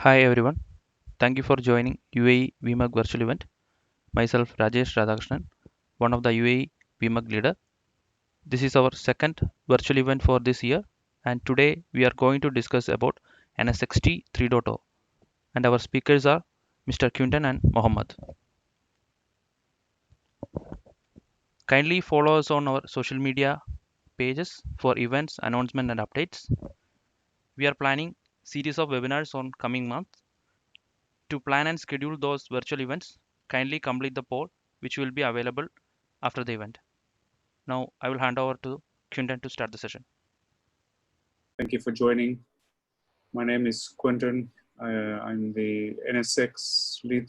Hi everyone, thank you for joining UAE Vmug virtual event. Myself Rajesh Radhakrishnan, one of the UAE Vmug leader. This is our second virtual event for this year, and today we are going to discuss about NSX-T 3.0, and our speakers are Mr. Quinton and Mohamad. Kindly follow us on our social media pages for events, announcements and updates. We are planning series of webinars on coming month. To plan and schedule those virtual events, kindly complete the poll which will be available after the event. Now I will hand over to Quinton to start the session. Thank you for joining. My name is Quinton. I'm the NSX lead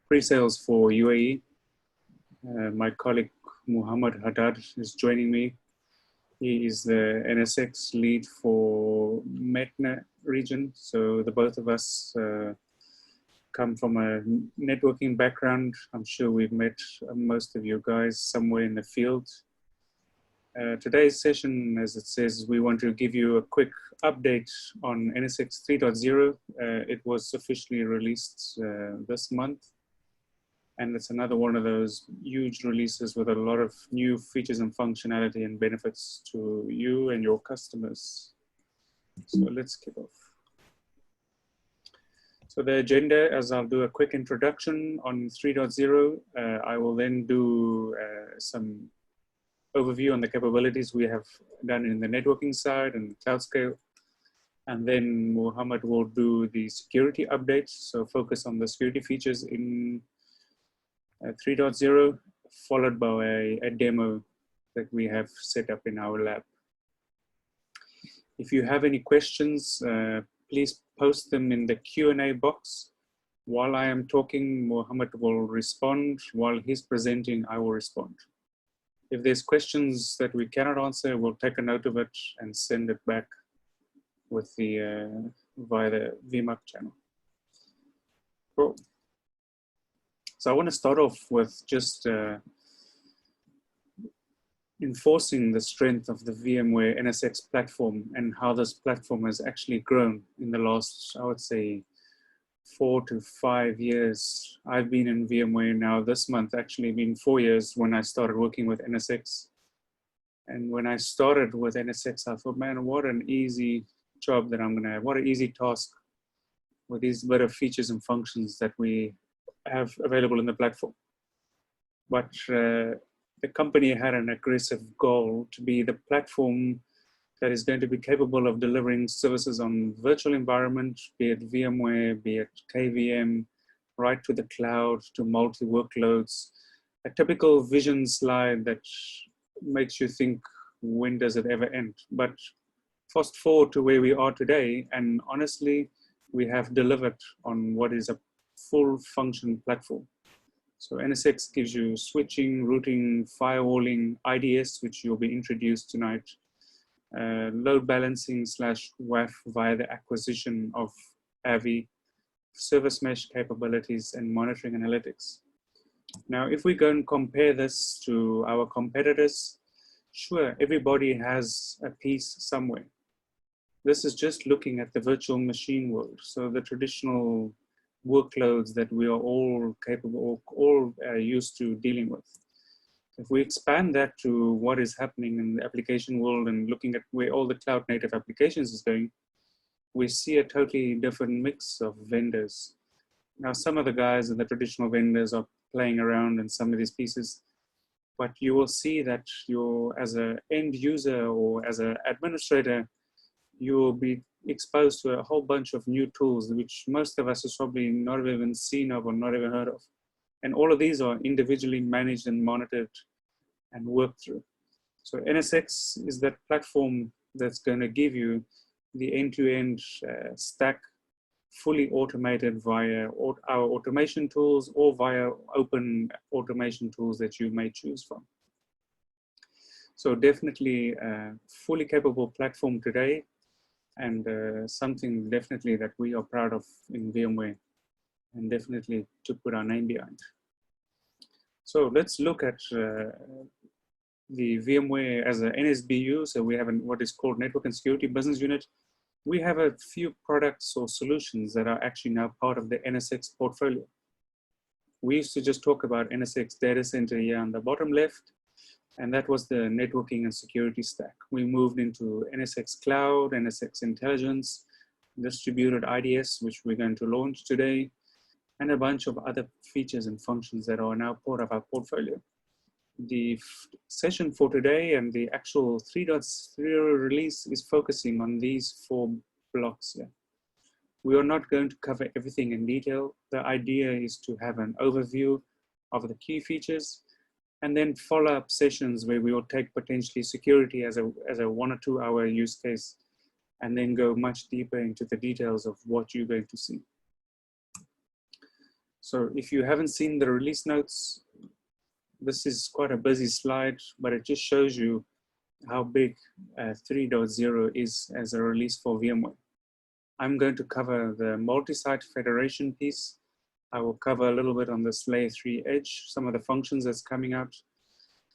pre-sales for UAE. My colleague Mohamad Haddad is joining me. He is the NSX lead for METNA region. So the both of us come from a networking background. I'm sure we've met most of you guys somewhere in the field. Today's session, as it says, we want to give you a quick update on NSX 3.0. It was officially released this month. And it's another one of those huge releases with a lot of new features and functionality and benefits to you and your customers. So let's kick off. So the agenda, as I'll do a quick introduction on 3.0, I will then do some overview on the capabilities we have done in the networking side and cloud scale. And then Mohamad will do the security updates. So focus on the security features in 3.0, followed by a demo that we have set up in our lab. If you have any questions, please post them in the Q&A box. While I am talking, Mohamad will respond. While he's presenting, I will respond. If there's questions that we cannot answer, we'll take a note of it and send it back with the via the Vmug channel. Cool. So I want to start off with just enforcing the strength of the VMware NSX platform and how this platform has actually grown in the last, I would say, 4 to 5 years. I've been in VMware now this month, actually been 4 years when I started working with NSX. And when I started with NSX, I thought, man, what an easy job that I'm gonna have. What an easy task with these better features and functions that we have available in the platform. But the company had an aggressive goal to be the platform that is going to be capable of delivering services on virtual environment, be it VMware, be it KVM, right to the cloud, to multi-workloads. A typical vision slide that makes you think, when does it ever end? But fast forward to where we are today, and honestly, we have delivered on what is a full function platform. So NSX gives you switching, routing, firewalling, IDS, which you'll be introduced tonight, load balancing / WAF via the acquisition of AVI, service mesh capabilities, and monitoring analytics. Now, if we go and compare this to our competitors, sure, everybody has a piece somewhere. This is just looking at the virtual machine world. So the traditional workloads that we are all capable, all used to dealing with. If we expand that to what is happening in the application world and looking at where all the cloud native applications is going, we see a totally different mix of vendors. Now, some of the guys and the traditional vendors are playing around in some of these pieces, but you will see that as an end user or as an administrator, you will be exposed to a whole bunch of new tools, which most of us has probably not even seen of or not even heard of. And all of these are individually managed and monitored and worked through. So NSX is that platform that's going to give you the end-to-end stack, fully automated via our automation tools or via open automation tools that you may choose from. So definitely a fully capable platform today, and something definitely that we are proud of in VMware and definitely to put our name behind. So let's look at the VMware as an NSBU. So we have what is called Network and Security Business Unit. we have a few products or solutions that are actually now part of the NSX portfolio. We used to just talk about NSX data center here on the bottom left, and that was the networking and security stack. We moved into NSX Cloud, NSX Intelligence, distributed IDS, which we're going to launch today, and a bunch of other features and functions that are now part of our portfolio. The session for today and the actual 3.0 release is focusing on these 4 blocks here. We are not going to cover everything in detail. The idea is to have an overview of the key features and then follow-up sessions where we will take potentially security as a 1 or 2 hour use case and then go much deeper into the details of what you're going to see. So if you haven't seen the release notes, this is quite a busy slide, but it just shows you how big 3.0 is as a release for VMware. I'm going to cover the multi-site federation piece. I will cover a little bit on this layer 3 edge, some of the functions that's coming out.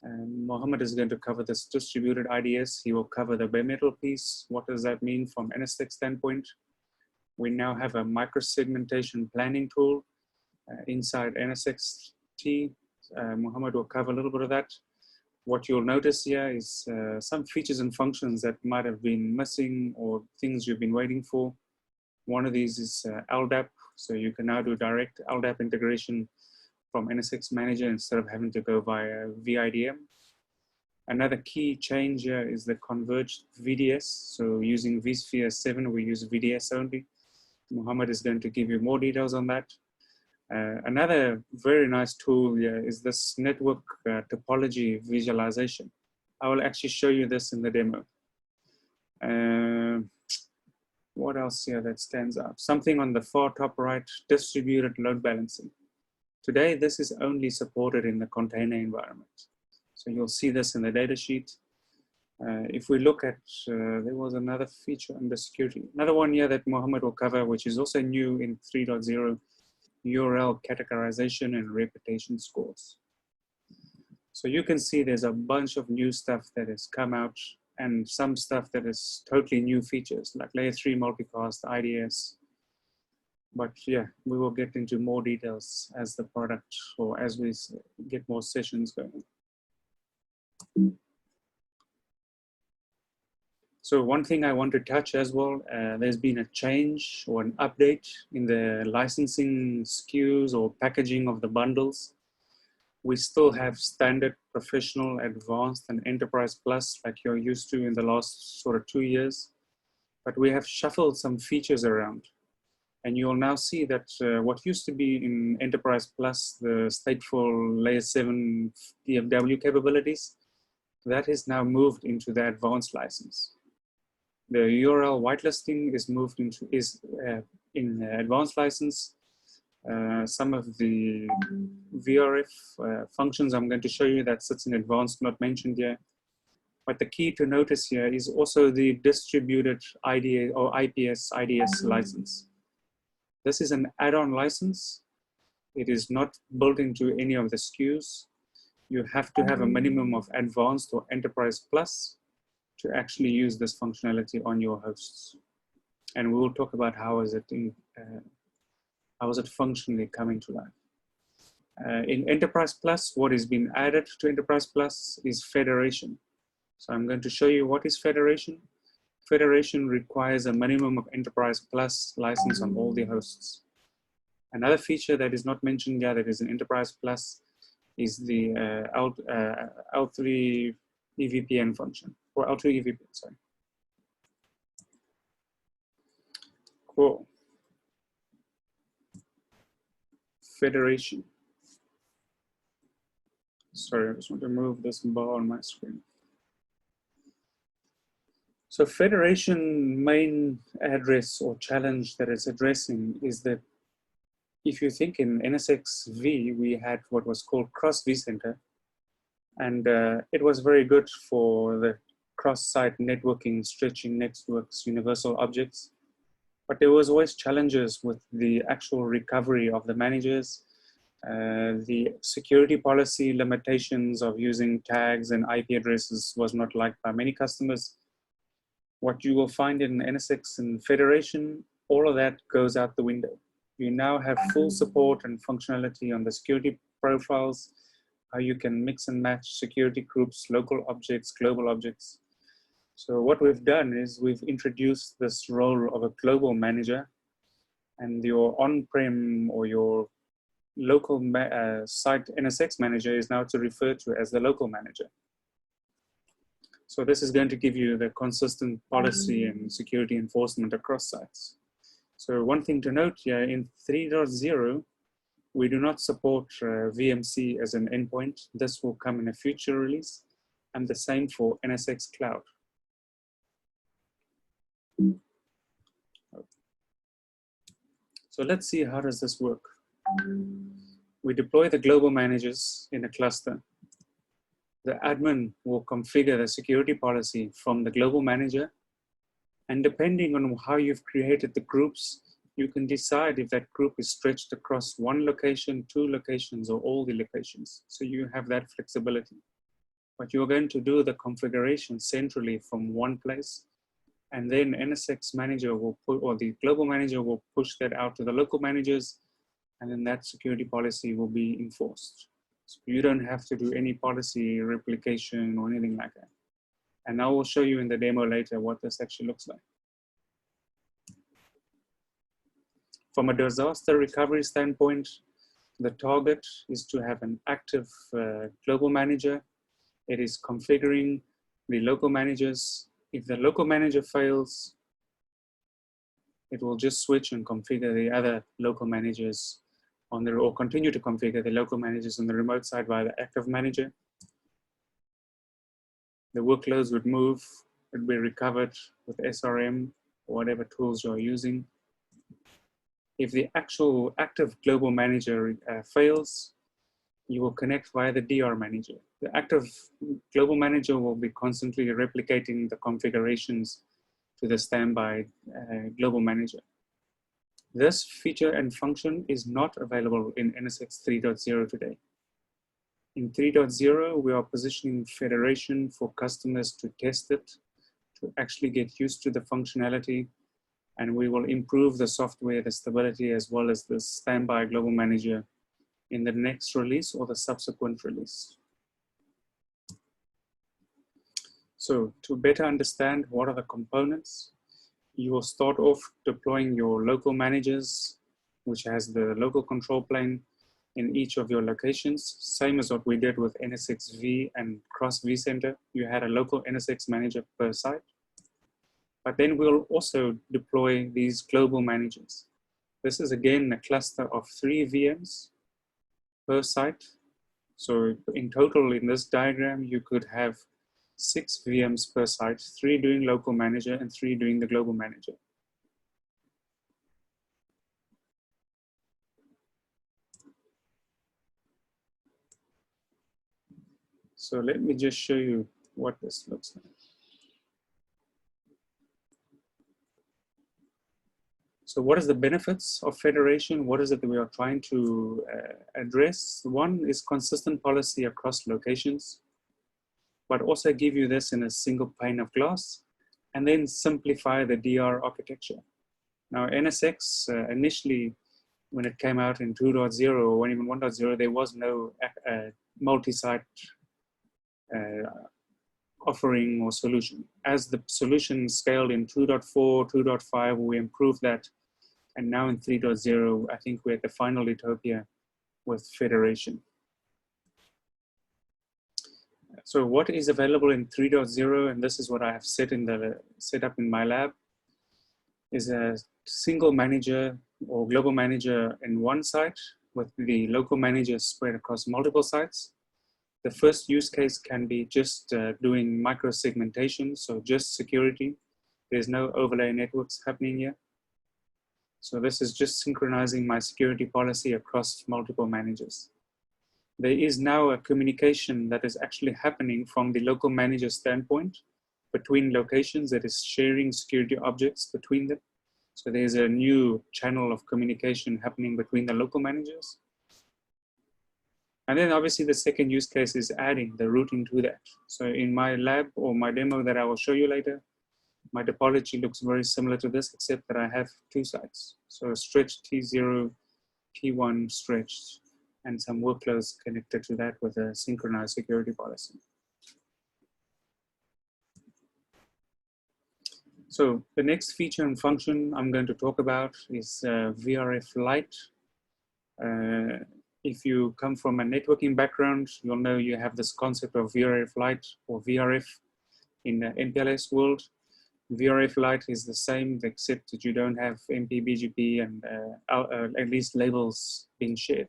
And Mohamad is going to cover this distributed IDS. He will cover the bare metal piece. What does that mean from NSX standpoint? We now have a micro-segmentation planning tool inside NSX-T. Mohamad will cover a little bit of that. What you'll notice here is some features and functions that might have been missing or things you've been waiting for. One of these is LDAP. So you can now do direct LDAP integration from NSX Manager instead of having to go via VIDM. Another key change here is the converged VDS. So using vSphere 7, we use VDS only. Mohamad is going to give you more details on that. Another very nice tool here is this network topology visualization. I will actually show you this in the demo. What else here that stands out? Something on the far top right, distributed load balancing. Today, this is only supported in the container environment. So you'll see this in the data sheet. If we look at, there was another feature under security. Another one here that Mohamad will cover, which is also new in 3.0, URL categorization and reputation scores. So you can see there's a bunch of new stuff that has come out and some stuff that is totally new features like layer 3 multicast, IDS. But yeah, we will get into more details as the product or as we get more sessions going. So one thing I want to touch as well, there's been a change or an update in the licensing SKUs or packaging of the bundles. We still have standard, professional, advanced, and enterprise plus like you're used to in the last sort of 2 years. But we have shuffled some features around. And you'll now see that what used to be in enterprise plus, the stateful layer 7 DFW capabilities, that is now moved into the advanced license. The URL whitelisting is moved into in advanced license. Some of the VRF functions I'm going to show you that sits in advanced, not mentioned here. But the key to notice here is also the distributed IDA or IPS IDS license. This is an add-on license. It is not built into any of the SKUs. You have to have a minimum of advanced or enterprise plus to actually use this functionality on your hosts. And we will talk about how is it functionally coming to life. In Enterprise Plus, what has been added to Enterprise Plus is Federation. So I'm going to show you what is Federation. Federation requires a minimum of Enterprise Plus license on all the hosts. Another feature that is not mentioned here that is in Enterprise Plus is the L3 EVPN function, or L2 EVPN, sorry. Cool. Federation. Sorry, I just want to move this bar on my screen. So Federation main address or challenge that it's addressing is that if you think in NSX-V, we had what was called cross vCenter, and it was very good for the cross-site networking, stretching networks, universal objects. But there was always challenges with the actual recovery of the managers, the security policy limitations of using tags and IP addresses was not liked by many customers. What you will find in NSX and Federation, all of that goes out the window. You now have full support and functionality on the security profiles, how you can mix and match security groups, local objects, global objects. So what we've done is we've introduced this role of a global manager, and your on-prem or your local site NSX manager is now to refer to as the local manager. So this is going to give you the consistent policy and security enforcement across sites. So one thing to note here, in 3.0, we do not support VMC as an endpoint. This will come in a future release, and the same for NSX Cloud. So let's see, how does this work? We deploy the global managers in a cluster. The admin will configure the security policy from the global manager. And depending on how you've created the groups, you can decide if that group is stretched across one location, two locations, or all the locations. So you have that flexibility. But you're going to do the configuration centrally from one place. And then NSX manager will put, or the global manager will push that out to the local managers. And then that security policy will be enforced. So you don't have to do any policy replication or anything like that. And I will show you in the demo later what this actually looks like. From a disaster recovery standpoint, the target is to have an active global manager. It is configuring the local managers. If the local manager fails, it will just switch and configure the other local managers on the, or continue to configure the local managers on the remote side via the active manager. The workloads would move, it would be recovered with SRM or whatever tools you're using. If the actual active global manager fails, you will connect via the DR manager. The active global manager will be constantly replicating the configurations to the standby global manager. This feature and function is not available in NSX 3.0 today. In 3.0, we are positioning Federation for customers to test it, to actually get used to the functionality, and we will improve the software, the stability, as well as the standby global manager in the next release or the subsequent release. So to better understand what are the components, you will start off deploying your local managers, which has the local control plane in each of your locations, same as what we did with NSX-V and Cross vCenter. You had a local NSX manager per site. But then we'll also deploy these global managers. This is again a cluster of 3 VMs per site. So in total in this diagram, you could have 6 VMs per site, 3 doing local manager and 3 doing the global manager. So let me just show you what this looks like. So what is the benefits of Federation? What is it that we are trying to address? One is consistent policy across locations, but also give you this in a single pane of glass, and then simplify the DR architecture. Now NSX initially, when it came out in 2.0 or even 1.0, there was no multi-site offering or solution. As the solution scaled in 2.4, 2.5, we improved that. And now in 3.0, I think we're at the final utopia with Federation. So what is available in 3.0, and this is what I have set up in my lab, is a single manager or global manager in one site with the local managers spread across multiple sites. The first use case can be just doing micro segmentation, so just security. There's no overlay networks happening here. So this is just synchronizing my security policy across multiple managers. There is now a communication that is actually happening from the local manager standpoint between locations that is sharing security objects between them. So there's a new channel of communication happening between the local managers. And then obviously the second use case is adding the routing to that. So in my lab or my demo that I will show you later, My topology looks very similar to this, except that I have two sides. So a stretched T0, T1 stretched, and some workflows connected to that with a synchronized security policy. So the next feature and function I'm going to talk about is VRF Lite. If you come from a networking background, you'll know you have this concept of VRF Lite or VRF in the MPLS world. VRF Lite is the same, except that you don't have MP, BGP, and at least labels being shared.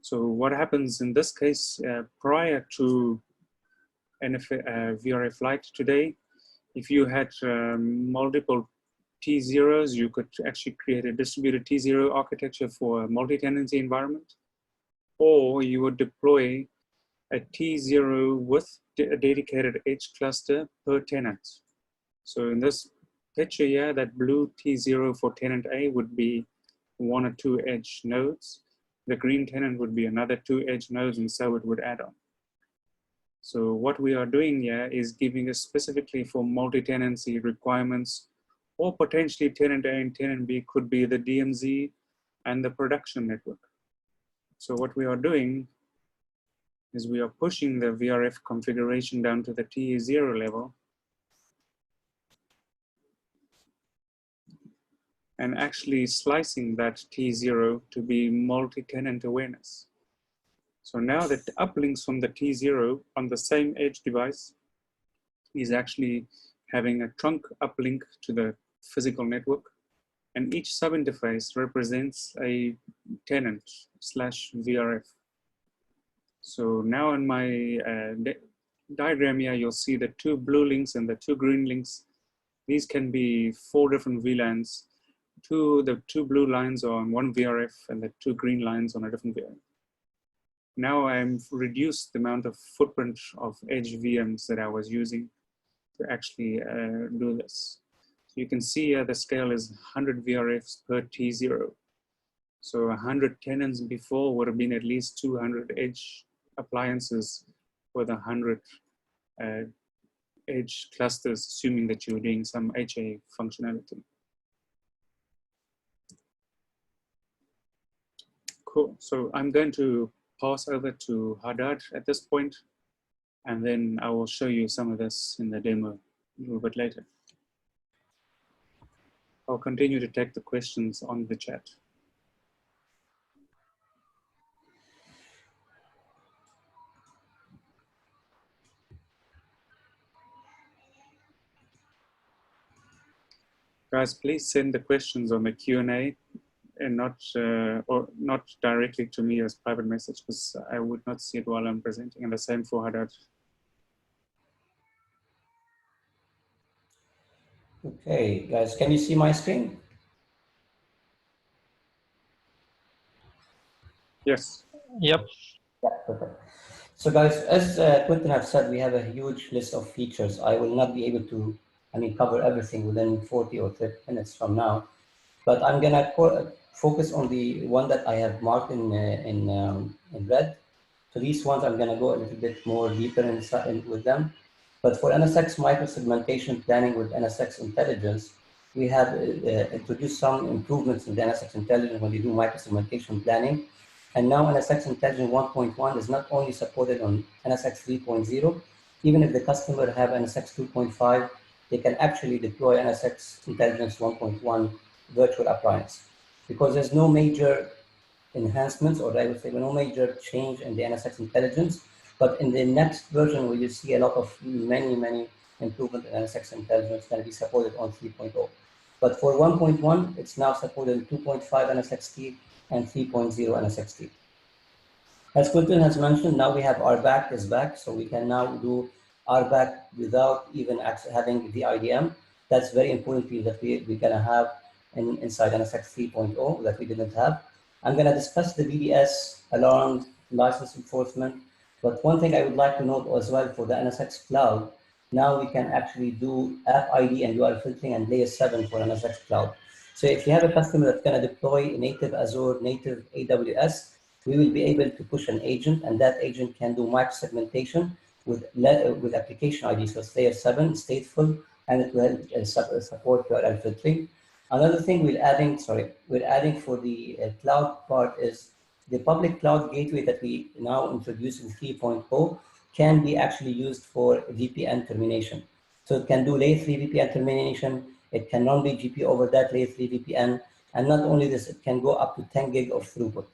So what happens in this case, prior to VRF Lite today, if you had multiple T0s, you could actually create a distributed T0 architecture for a multi-tenancy environment, or you would deploy a T0 with a dedicated edge cluster per tenant. So in this picture here, that blue T0 for tenant A would be 1 or 2 edge nodes. The green tenant would be another 2 edge nodes, and so it would add on. So what we are doing here is giving us specifically for multi-tenancy requirements, or potentially tenant A and tenant B could be the DMZ and the production network. So what we are doing is we are pushing the VRF configuration down to the T0 level and actually slicing that T0 to be multi-tenant awareness. So now the uplinks from the T0 on the same edge device is actually having a trunk uplink to the physical network, and each subinterface represents a tenant / VRF. So now in my diagram here, you'll see the 2 blue links and the 2 green links. These can be 4 different VLANs. The 2 blue lines are on one VRF and the 2 green lines on a different VRF. Now I've reduced the amount of footprint of edge VMs that I was using to actually do this. So you can see here the scale is 100 VRFs per T0. So 100 tenants before would have been at least 200 edge appliances with 100 edge clusters, assuming that you're doing some HA functionality. Cool. So I'm going to pass over to Haddad at this point, and then I will show you some of this in the demo a little bit later. I'll continue to take the questions on the chat. Guys, please send the questions on the Q&A and not directly to me as private message, because I would not see it while I'm presenting, and the same for Haddad. Okay, guys, can you see my screen? Yes. Yep. Yeah, perfect. So guys, as Quinton have said, we have a huge list of features. I will not be able to, cover everything within 40 or 30 minutes from now, but I'm gonna focus on the one that I have marked in red. So these ones I'm gonna go a little bit more deeper in with them. But for NSX microsegmentation planning with NSX intelligence, we have introduced some improvements in the NSX intelligence when you do microsegmentation planning. And now NSX Intelligence 1.1 is not only supported on NSX 3.0, even if the customer have NSX 2.5, they can actually deploy NSX Intelligence 1.1 virtual appliance, because there's no major enhancements, or I would say no major change in the NSX Intelligence. But in the next version, where you see a lot of many improvement in NSX Intelligence going to be supported on 3.0. But for 1.1, it's now supported in 2.5 NSX-T and 3.0 NSX-T. As Quinton has mentioned, now we have RBAC is back, so we can now do RBAC without even having the IDM. That's very important piece that we're going to have inside NSX 3.0 that we didn't have. I'm going to discuss the BDS, alarms, license enforcement, but one thing I would like to note as well for the NSX Cloud, now we can actually do app ID and URL filtering and layer 7 for NSX Cloud. So if you have a customer that's going to deploy native Azure, native AWS, we will be able to push an agent, and that agent can do microsegmentation with application ID. So it's layer 7, stateful, and it will support URL filtering. Another thing we're adding for the cloud part is the public cloud gateway that we now introduce in 3.0 can be actually used for VPN termination. So it can do layer 3 VPN termination, it can run BGP over that layer 3 VPN, and not only this, it can go up to 10 gig of throughput.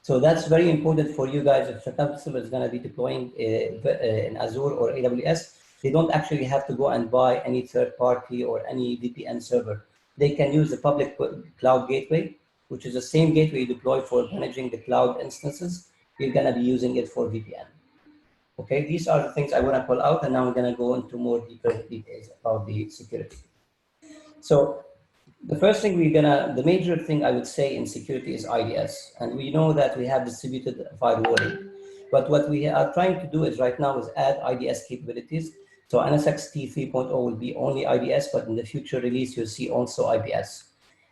So that's very important for you guys. If the customer is going to be deploying in Azure or AWS, they don't actually have to go and buy any third party or any VPN server. They can use the public cloud gateway, which is the same gateway you deploy for managing the cloud instances. You're going to be using it for VPN. Okay, these are the things I want to call out, and now we're going to go into more deeper details about the security. So the first thing the major thing I would say in security is IDS. And we know that we have distributed firewalling. But what we are trying to do is right now is add IDS capabilities. So NSX-T 3.0 will be only IDS, but in the future release, you'll see also IPS.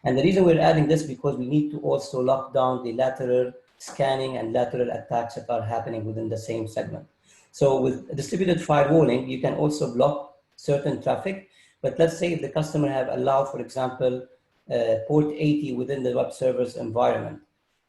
And the reason we're adding this because we need to also lock down the lateral scanning and lateral attacks that are happening within the same segment. So with distributed firewalling, you can also block certain traffic. But let's say if the customer have allowed, for example, port 80 within the web server's environment,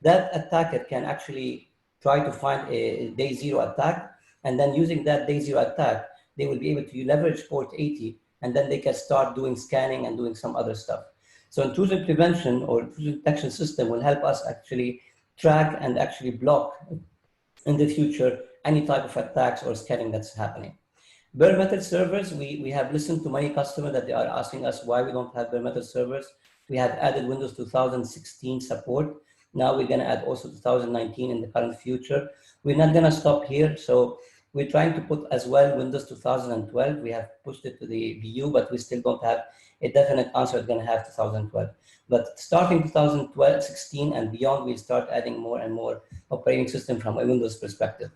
that attacker can actually try to find a day zero attack. And then using that day zero attack, they will be able to leverage port 80, and then they can start doing scanning and doing some other stuff. So intrusion prevention or intrusion detection system will help us actually track and actually block in the future any type of attacks or scanning that's happening. Bare metal servers, we have listened to many customers that they are asking us why we don't have bare metal servers. We have added Windows 2016 support. Now we're going to add also 2019 in the current future. We're not going to stop here. So we're trying to put as well Windows 2012. We have pushed it to the VU, but we still don't have a definite answer. It's going to have 2012. But starting 2012, 16 and beyond, we'll start adding more and more operating system from a Windows perspective.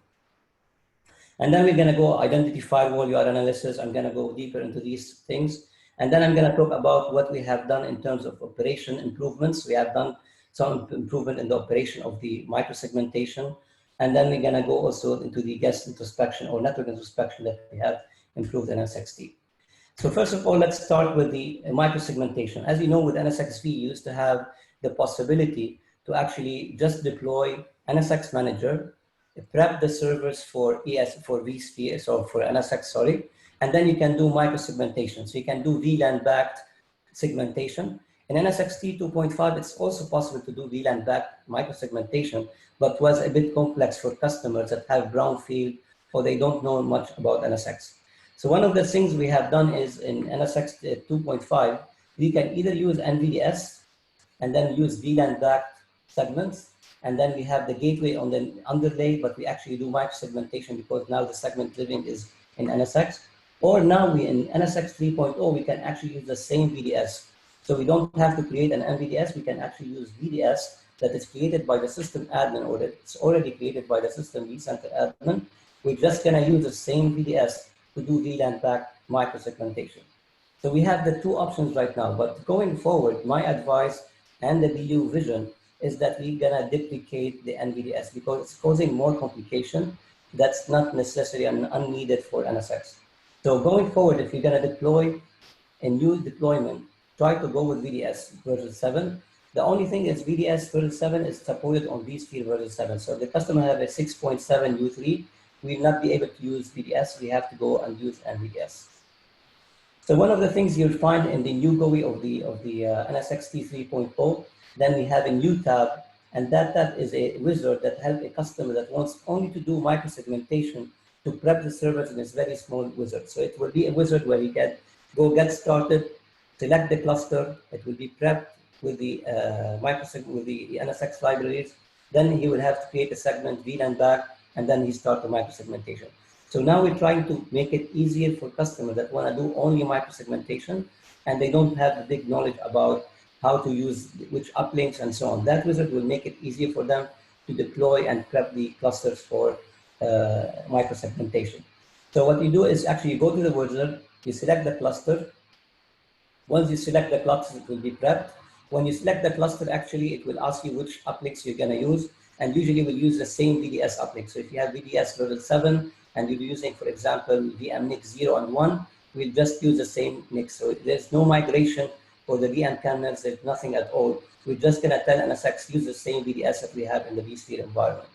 And then we're going to go identity firewall, URL analysis. I'm going to go deeper into these things. And then I'm going to talk about what we have done in terms of operation improvements. We have done some improvement in the operation of the microsegmentation. And then we're going to go also into the guest introspection or network introspection that we have improved in NSX-T. So first of all, let's start with the microsegmentation. As you know, with NSX-V, you used to have the possibility to actually just deploy NSX Manager, prep the servers for vSphere, so for NSX, sorry, and then you can do microsegmentation. So you can do VLAN-backed segmentation. In NSX-T 2.5, it's also possible to do VLAN-backed microsegmentation, but was a bit complex for customers that have brownfield or they don't know much about NSX. So one of the things we have done is in NSX 2.5, we can either use NVDS and then use VLAN-backed segments. And then we have the gateway on the underlay, but we actually do microsegmentation because now the segment living is in NSX. Or now in NSX 3.0, we can actually use the same VDS. So we don't have to create an NVDS, we can actually use VDS that is created by the system admin, or it's already created by the system vCenter admin. We're just gonna use the same VDS to do VLAN-backed microsegmentation. So we have the two options right now, but going forward, my advice and the BU vision is that we're gonna duplicate the NVDS because it's causing more complication that's not necessary and unneeded for NSX. So going forward, if you're gonna deploy a new deployment, try to go with VDS version 7. The only thing is VDS version 7 is supported on vSphere version 7. So if the customer have a 6.7 U3, we will not be able to use VDS. We have to go and use NVDS. So one of the things you'll find in the new GUI of the NSX-T 3.0, then we have a new tab, and that tab is a wizard that helps a customer that wants only to do microsegmentation to prep the servers in this very small wizard. So it will be a wizard where you can go get started, select the cluster, it will be prepped with the with the NSX libraries. Then he will have to create a segment, VLAN back, and then he start the microsegmentation. So now we're trying to make it easier for customers that want to do only microsegmentation and they don't have the big knowledge about how to use which uplinks and so on. That wizard will make it easier for them to deploy and prep the clusters for microsegmentation. So what you do is actually you go to the wizard, you select the cluster. Once you select the cluster, it will be prepped. When you select the cluster, actually, it will ask you which uplinks you're going to use. And usually we'll use the same VDS uplink. So if you have VDS version 7 and you're using, for example, Vmug 0 and 1, we'll just use the same NICs. So there's no migration for the VM kernels, there's nothing at all. We're just gonna tell NSX use the same VDS that we have in the vSphere environment.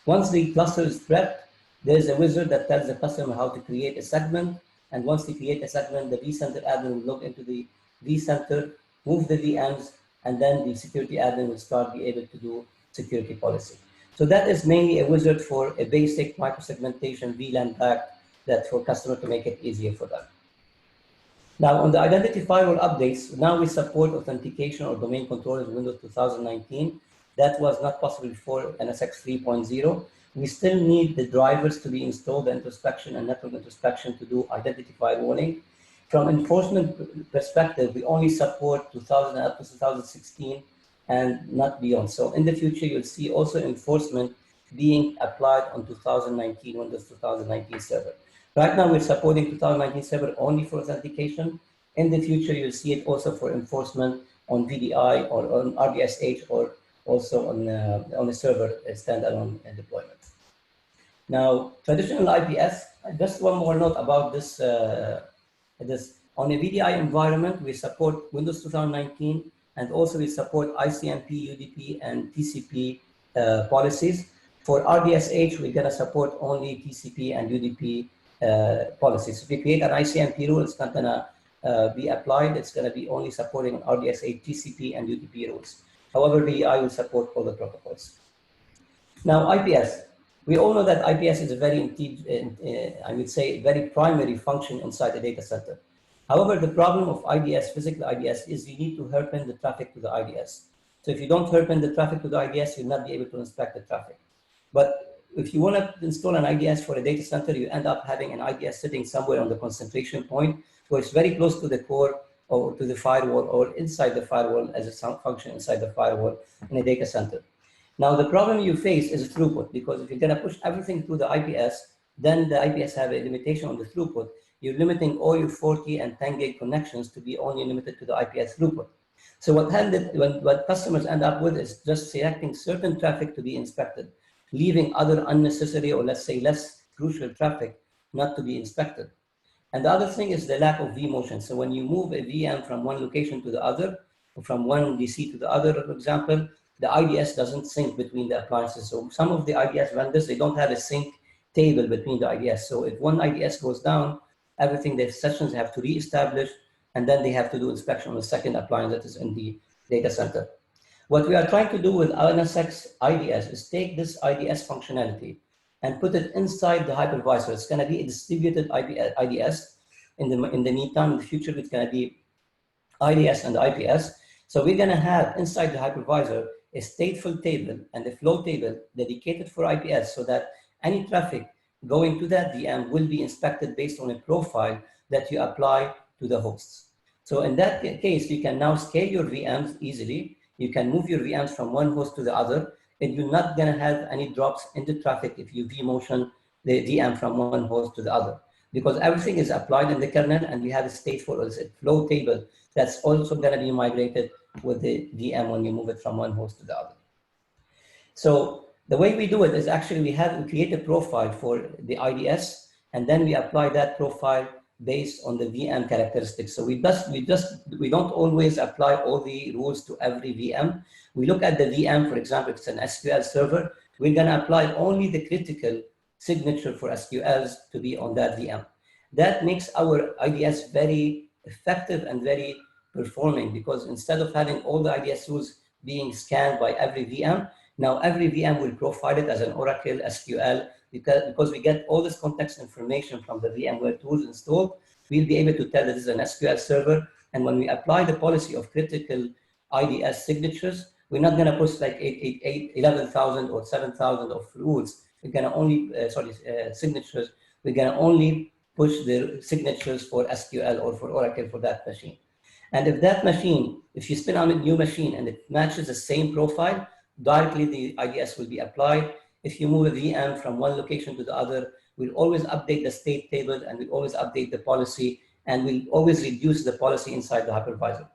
Once the cluster is prepped, there's a wizard that tells the customer how to create a segment. And once they create a segment, the vCenter admin will log into the vCenter, move the VMs, and then the security admin will start be able to do security policy. So that is mainly a wizard for a basic microsegmentation VLAN back that for customer to make it easier for them. Now on the identity firewall updates, now we support authentication or domain control in Windows 2019. That was not possible before NSX 3.0. We still need the drivers to be installed, introspection and network introspection to do identity firewalling. From enforcement perspective, we only support 2000 up to 2016 and not beyond. So in the future, you'll see also enforcement being applied on 2019, Windows 2019 server. Right now, we're supporting 2019 server only for authentication. In the future, you'll see it also for enforcement on VDI or on RDSH or also on the server standalone deployment. Now, traditional IPS, just one more note about this. On a VDI environment, we support Windows 2019, and also we support ICMP, UDP, and TCP policies. For RDSH, we're going to support only TCP and UDP policies. If we create an ICMP rule, it's not going to be applied. It's going to be only supporting RDSH, TCP, and UDP rules. However, VDI will support all the protocols. Now, IPS. We all know that IPS is a very, I would say, very primary function inside the data center. However, the problem of IDS, physical IDS, is you need to hairpin the traffic to the IDS. So if you don't hairpin the traffic to the IDS, you'll not be able to inspect the traffic. But if you want to install an IDS for a data center, you end up having an IDS sitting somewhere on the concentration point, where it's very close to the core or to the firewall or inside the firewall as a function inside the firewall in a data center. Now, the problem you face is throughput, because if you're going to push everything through the IPS, then the IPS have a limitation on the throughput. You're limiting all your 40 and 10 gig connections to be only limited to the IPS throughput. So what customers end up with is just selecting certain traffic to be inspected, leaving other unnecessary or let's say less crucial traffic not to be inspected. And the other thing is the lack of vMotion. So when you move a VM from one location to the other, or from one DC to the other, for example, the IDS doesn't sync between the appliances. So some of the IDS vendors, they don't have a sync table between the IDS. So if one IDS goes down, everything, the sessions have to reestablish, and then they have to do inspection on the second appliance that is in the data center. What we are trying to do with NSX IDS is take this IDS functionality and put it inside the hypervisor. It's going to be a distributed IDS. In the meantime, in the future, it's going to be IDS and IPS. So we're going to have inside the hypervisor a stateful table and a flow table dedicated for IPS, so that any traffic going to that VM will be inspected based on a profile that you apply to the hosts. So in that case, you can now scale your VMs easily. You can move your VMs from one host to the other, and you're not going to have any drops in the traffic if you vMotion the VM from one host to the other, because everything is applied in the kernel, and we have a stateful or a flow table that's also going to be migrated with the VM when you move it from one host to the other. So the way we do it is actually we create a profile for the IDS, and then we apply that profile based on the VM characteristics. So we don't always apply all the rules to every VM. We look at the VM, for example, if it's an SQL server, we're going to apply only the critical signature for SQLs to be on that VM. That makes our IDS very effective and very performing, because instead of having all the IDS rules being scanned by every VM, now every VM will profile it as an Oracle SQL, because we get all this context information from the VMware tools installed. We'll be able to tell that this is an SQL server, and when we apply the policy of critical IDS signatures, we're not going to push like 11,000 or 7,000 of rules. We're going to only, signatures. We're going to only push the signatures for SQL or for Oracle for that machine. And if that machine, if you spin on a new machine and it matches the same profile, directly the IDS will be applied. If you move a VM from one location to the other, we'll always update the state table, and we'll always update the policy, and we'll always reduce the policy inside the hypervisor.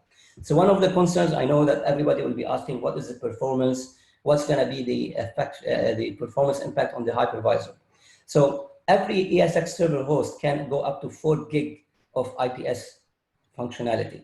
So one of the concerns, I know that everybody will be asking, what is the performance? What's going to be the effect, the performance impact on the hypervisor? So every ESX server host can go up to 4 gig of IPS functionality.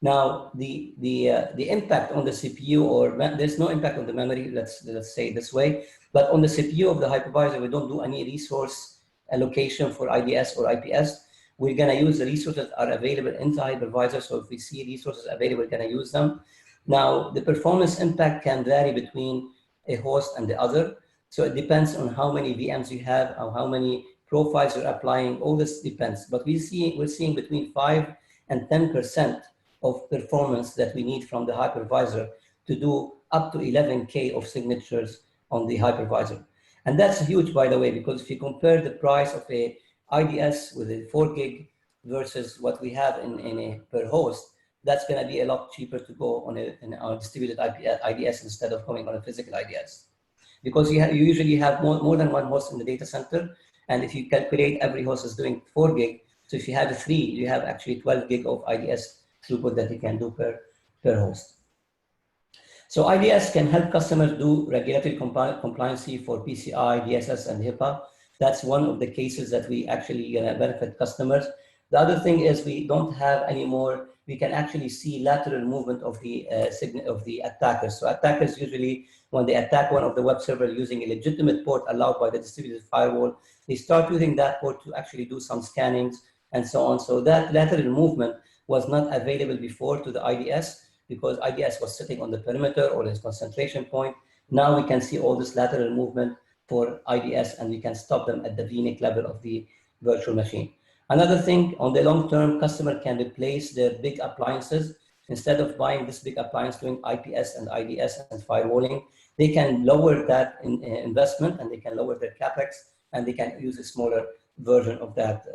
Now, the impact on the CPU, or there's no impact on the memory, let's say it this way, but on the CPU of the hypervisor, we don't do any resource allocation for IDS or IPS. We're going to use the resources that are available in the hypervisor. So if we see resources available, we're going to use them. Now, the performance impact can vary between a host and the other. So it depends on how many VMs you have, or how many profiles you're applying. All this depends. But we're seeing between 5 and 10% of performance that we need from the hypervisor to do up to 11K of signatures on the hypervisor. And that's huge, by the way, because if you compare the price of a IDS with a 4 gig versus what we have in a per host, that's going to be a lot cheaper to go on a distributed IDS instead of going on a physical IDS. Because you usually have more than one host in the data center. And if you calculate every host is doing 4 gig, so if you have 3, you have actually 12 gig of IDS throughput that you can do per host. So IDS can help customers do regulatory compliancy for PCI, DSS, and HIPAA. That's one of the cases that we actually benefit customers. The other thing is we don't have any more, we can actually see lateral movement of the attackers. So attackers usually, when they attack one of the web servers using a legitimate port allowed by the distributed firewall, they start using that port to actually do some scannings and so on. So that lateral movement was not available before to the IDS because IDS was sitting on the perimeter or its concentration point. Now we can see all this lateral movement for IDS, and we can stop them at the VNIC level of the virtual machine. Another thing, on the long term, customer can replace their big appliances. Instead of buying this big appliance doing IPS and IDS and firewalling, they can lower that investment, and they can lower their CapEx, and they can use a smaller version of that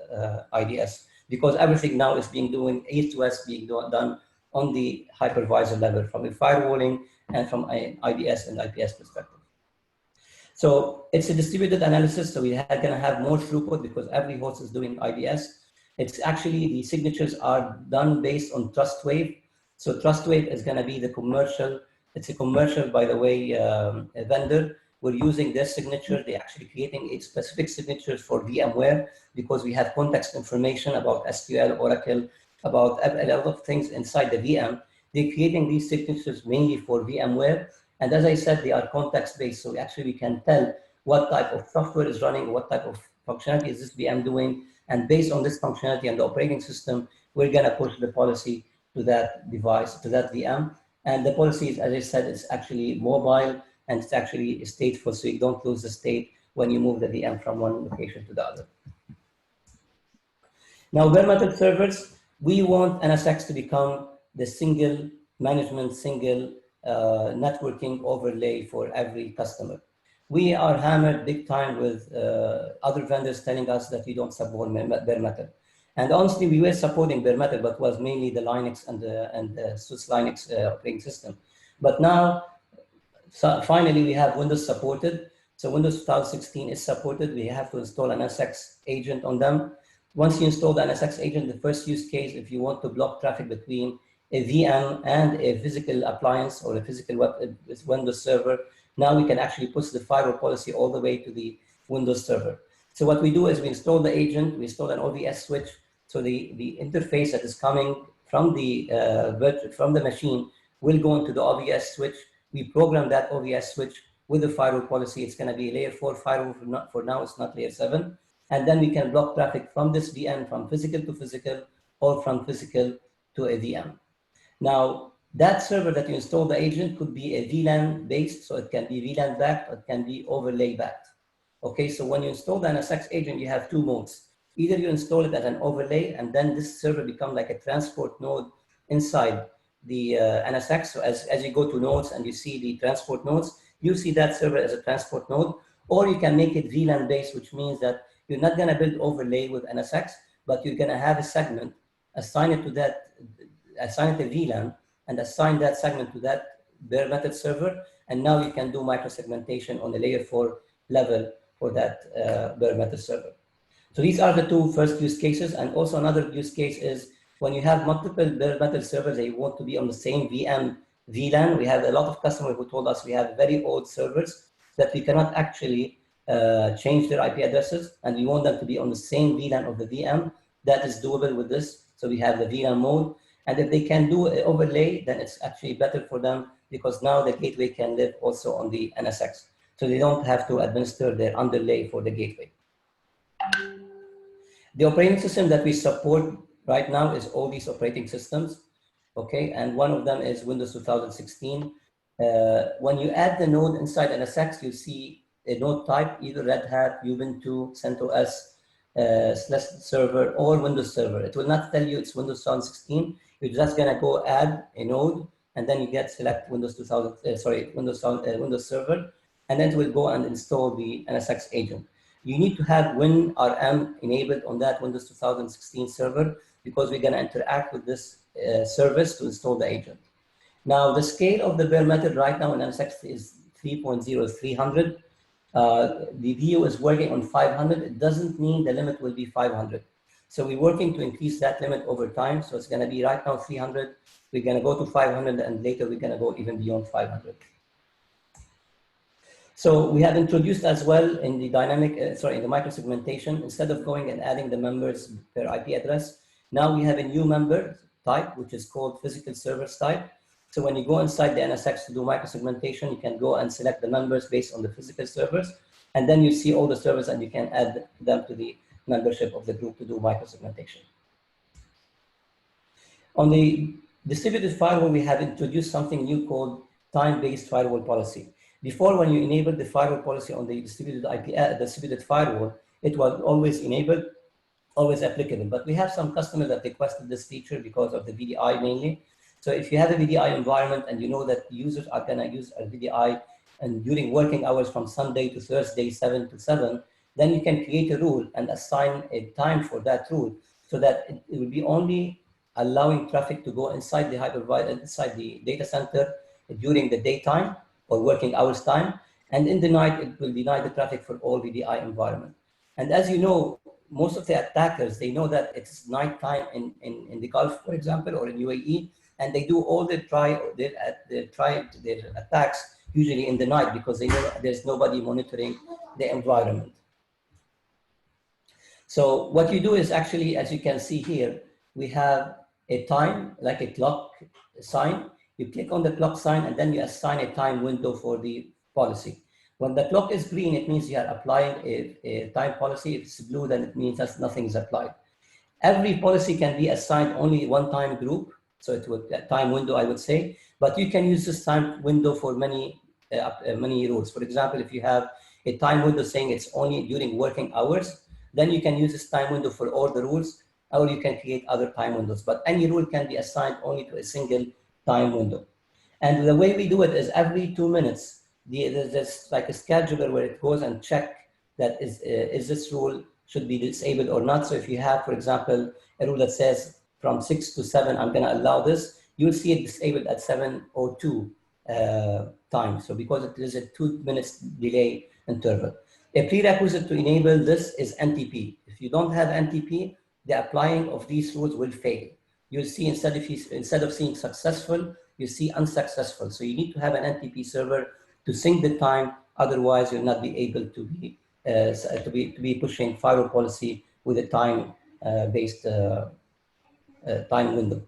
IDS. Because everything now is being done, east to west being done on the hypervisor level from a firewalling and from an IDS and IPS perspective. So it's a distributed analysis, so we are going to have more throughput because every host is doing IDS. It's actually, the signatures are done based on TrustWave. So TrustWave is going to be the commercial, it's a commercial, by the way, a vendor. We're using their signature. They're actually creating a specific signature for VMware because we have context information about SQL, Oracle, about a lot of things inside the VM. They're creating these signatures mainly for VMware. And as I said, they are context-based. So actually we can tell what type of software is running, what type of functionality is this VM doing. And based on this functionality and the operating system, we're going to push the policy to that device, to that VM. And the policy is, as I said, it's actually mobile, and it's actually stateful, so you don't lose the state when you move the VM from one location to the other. Now, bare metal servers, we want NSX to become the single management, single networking overlay for every customer. We are hammered big time with other vendors telling us that we don't support bare metal. And honestly, we were supporting bare metal, but was mainly the Linux and the Swiss Linux operating system. But now, so finally, we have Windows supported. So Windows 2016 is supported. We have to install an NSX agent on them. Once you install the NSX agent, the first use case, if you want to block traffic between a VM and a physical appliance or a physical Windows server, now we can actually push the firewall policy all the way to the Windows server. So what we do is we install the agent, we install an OVS switch. So the interface that is coming from the machine will go into the OVS switch. We program that OVS switch with the firewall policy. It's going to be layer 4 firewall for now, it's not layer 7. And then we can block traffic from this VM, from physical to physical, or from physical to a VM. Now, that server that you install the agent could be a VLAN based, so it can be VLAN backed, or it can be overlay backed. Okay, so when you install the NSX agent, you have two modes. Either you install it as an overlay, and then this server becomes like a transport node inside the NSX. So as you go to nodes and you see the transport nodes, you see that server as a transport node, or you can make it VLAN based, which means that you're not going to build overlay with NSX, but you're going to have a segment, assign it to that, assign it a VLAN, and assign that segment to that bare metal server. And now you can do microsegmentation on the layer 4 level for that bare metal server. So these are the two first use cases. And also another use case is when you have multiple bare metal servers, they want to be on the same VM VLAN. We have a lot of customers who told us we have very old servers that we cannot actually change their IP addresses, and we want them to be on the same VLAN of the VM. That is doable with this. So we have the VLAN mode. And if they can do an overlay, then it's actually better for them because now the gateway can live also on the NSX. So they don't have to administer their underlay for the gateway. The operating system that we support right now is all these operating systems, okay? And one of them is Windows 2016. When you add the node inside NSX, you see a node type, either Red Hat, Ubuntu, CentOS, server, or Windows Server. It will not tell you it's Windows 2016. You're just gonna go add a node, and then you get select Windows 2000, Windows Server, and then it will go and install the NSX agent. You need to have WinRM enabled on that Windows 2016 server because we're going to interact with this service to install the agent. Now, the scale of the bare metal right now in NSX is 3.0300. The VU is working on 500. It doesn't mean the limit will be 500. So we're working to increase that limit over time. So it's going to be right now 300. We're going to go to 500, and later we're going to go even beyond 500. So we have introduced as well in the dynamic, in the microsegmentation, instead of going and adding the members per IP address, now we have a new member type, which is called physical servers type. So when you go inside the NSX to do microsegmentation, you can go and select the members based on the physical servers, and then you see all the servers and you can add them to the membership of the group to do microsegmentation. On the distributed firewall, we have introduced something new called time-based firewall policy. Before, when you enabled the firewall policy on the distributed firewall, it was always enabled, always applicable. But we have some customers that requested this feature because of the VDI mainly. So if you have a VDI environment and you know that users are going to use a VDI and during working hours from Sunday to Thursday, 7 to 7, then you can create a rule and assign a time for that rule so that it will be only allowing traffic to go inside the hypervisor, inside the data center during the daytime or working hours time, and in the night it will deny the traffic for all VDI environment. And as you know, most of the attackers, they know that it's nighttime in the Gulf, for example, or in UAE, and they do all their attacks usually in the night because they know there's nobody monitoring the environment. So what you do is actually, as you can see here, we have a time, like a clock sign. You click on the clock sign and then you assign a time window for the policy. When the clock is green, it means you are applying a time policy. If it's blue, then it means that nothing is applied. Every policy can be assigned only one time group. So it would time window, I would say, but you can use this time window for many rules. For example, if you have a time window saying it's only during working hours, then you can use this time window for all the rules, or you can create other time windows. But any rule can be assigned only to a single time window. And the way we do it is every 2 minutes, there's like a scheduler where it goes and check that is this rule should be disabled or not. So if you have, for example, a rule that says from 6 to 7, I'm going to allow this, you'll see it disabled at 7:02 time. So because it is a 2 minutes delay interval. A prerequisite to enable this is NTP. If you don't have NTP, the applying of these rules will fail. You'll see instead of seeing successful, you see unsuccessful. So you need to have an NTP server to sync the time. Otherwise, you'll not be able to be pushing firewall policy with a time-based time window.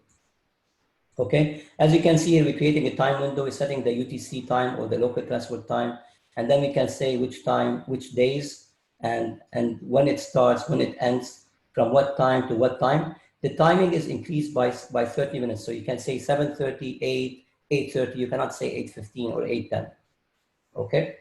Okay, as you can see here, we're creating a time window. We're setting the UTC time or the local transport time, and then we can say which time, which days, and when it starts, when it ends, from what time to what time. The timing is increased by 30 minutes. So you can say 7:30, 8, 8:30. You cannot say 8:15 or 8:10. Okay.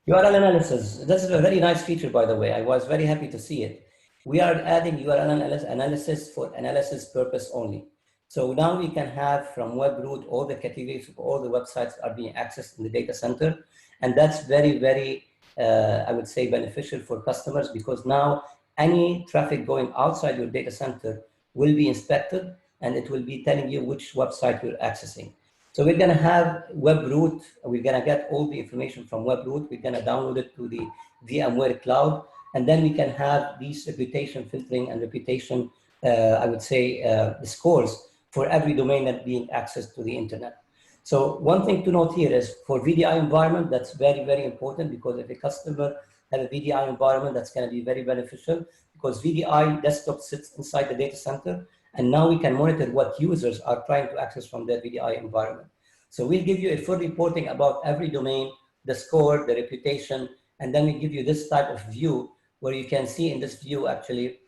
URL analysis. This is a very nice feature, by the way. I was very happy to see it. We are adding URL analysis for analysis purpose only. So now we can have from web root all the categories of all the websites are being accessed in the data center. And that's very, very, I would say, beneficial for customers because now any traffic going outside your data center will be inspected and it will be telling you which website you're accessing. So we're going to have web root. We're going to get all the information from web root. We're going to download it to the VMware cloud. And then we can have these reputation filtering and reputation, I would say, the scores for every domain that being accessed to the internet. So one thing to note here is for VDI environment, that's very, very important because if a customer have a VDI environment, that's going to be very beneficial because VDI desktop sits inside the data center, and now we can monitor what users are trying to access from their VDI environment. So we'll give you a full reporting about every domain, the score, the reputation, and then we give you this type of view where you can see in this view actually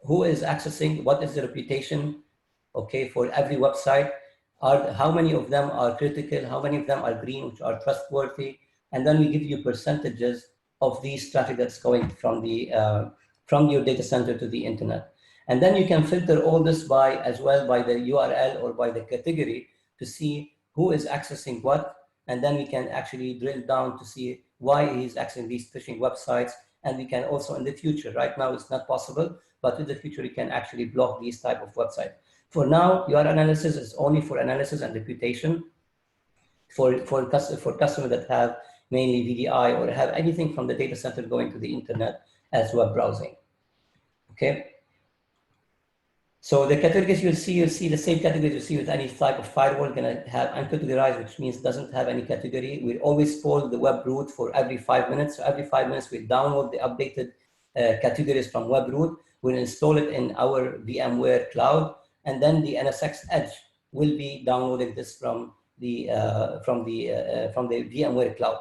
who is accessing, what is the reputation, okay, for every website, how many of them are critical, how many of them are green, which are trustworthy, and then we give you percentages of these traffic that's going from your data center to the internet. And then you can filter all this by as well by the URL or by the category to see who is accessing what, and then we can actually drill down to see why he's accessing these phishing websites. And we can also in the future, right now it's not possible, but in the future we can actually block these type of websites. For now, URL analysis is only for analysis and reputation for customers that have mainly VDI or have anything from the data center going to the internet as web browsing. Okay. So the categories you'll see the same categories you see with any type of firewall, going to have uncategorized, which means doesn't have any category. We always poll the web root for every 5 minutes. So every 5 minutes we download the updated categories from web root. We'll install it in our VMware cloud, and then the NSX Edge will be downloading this from the VMware cloud.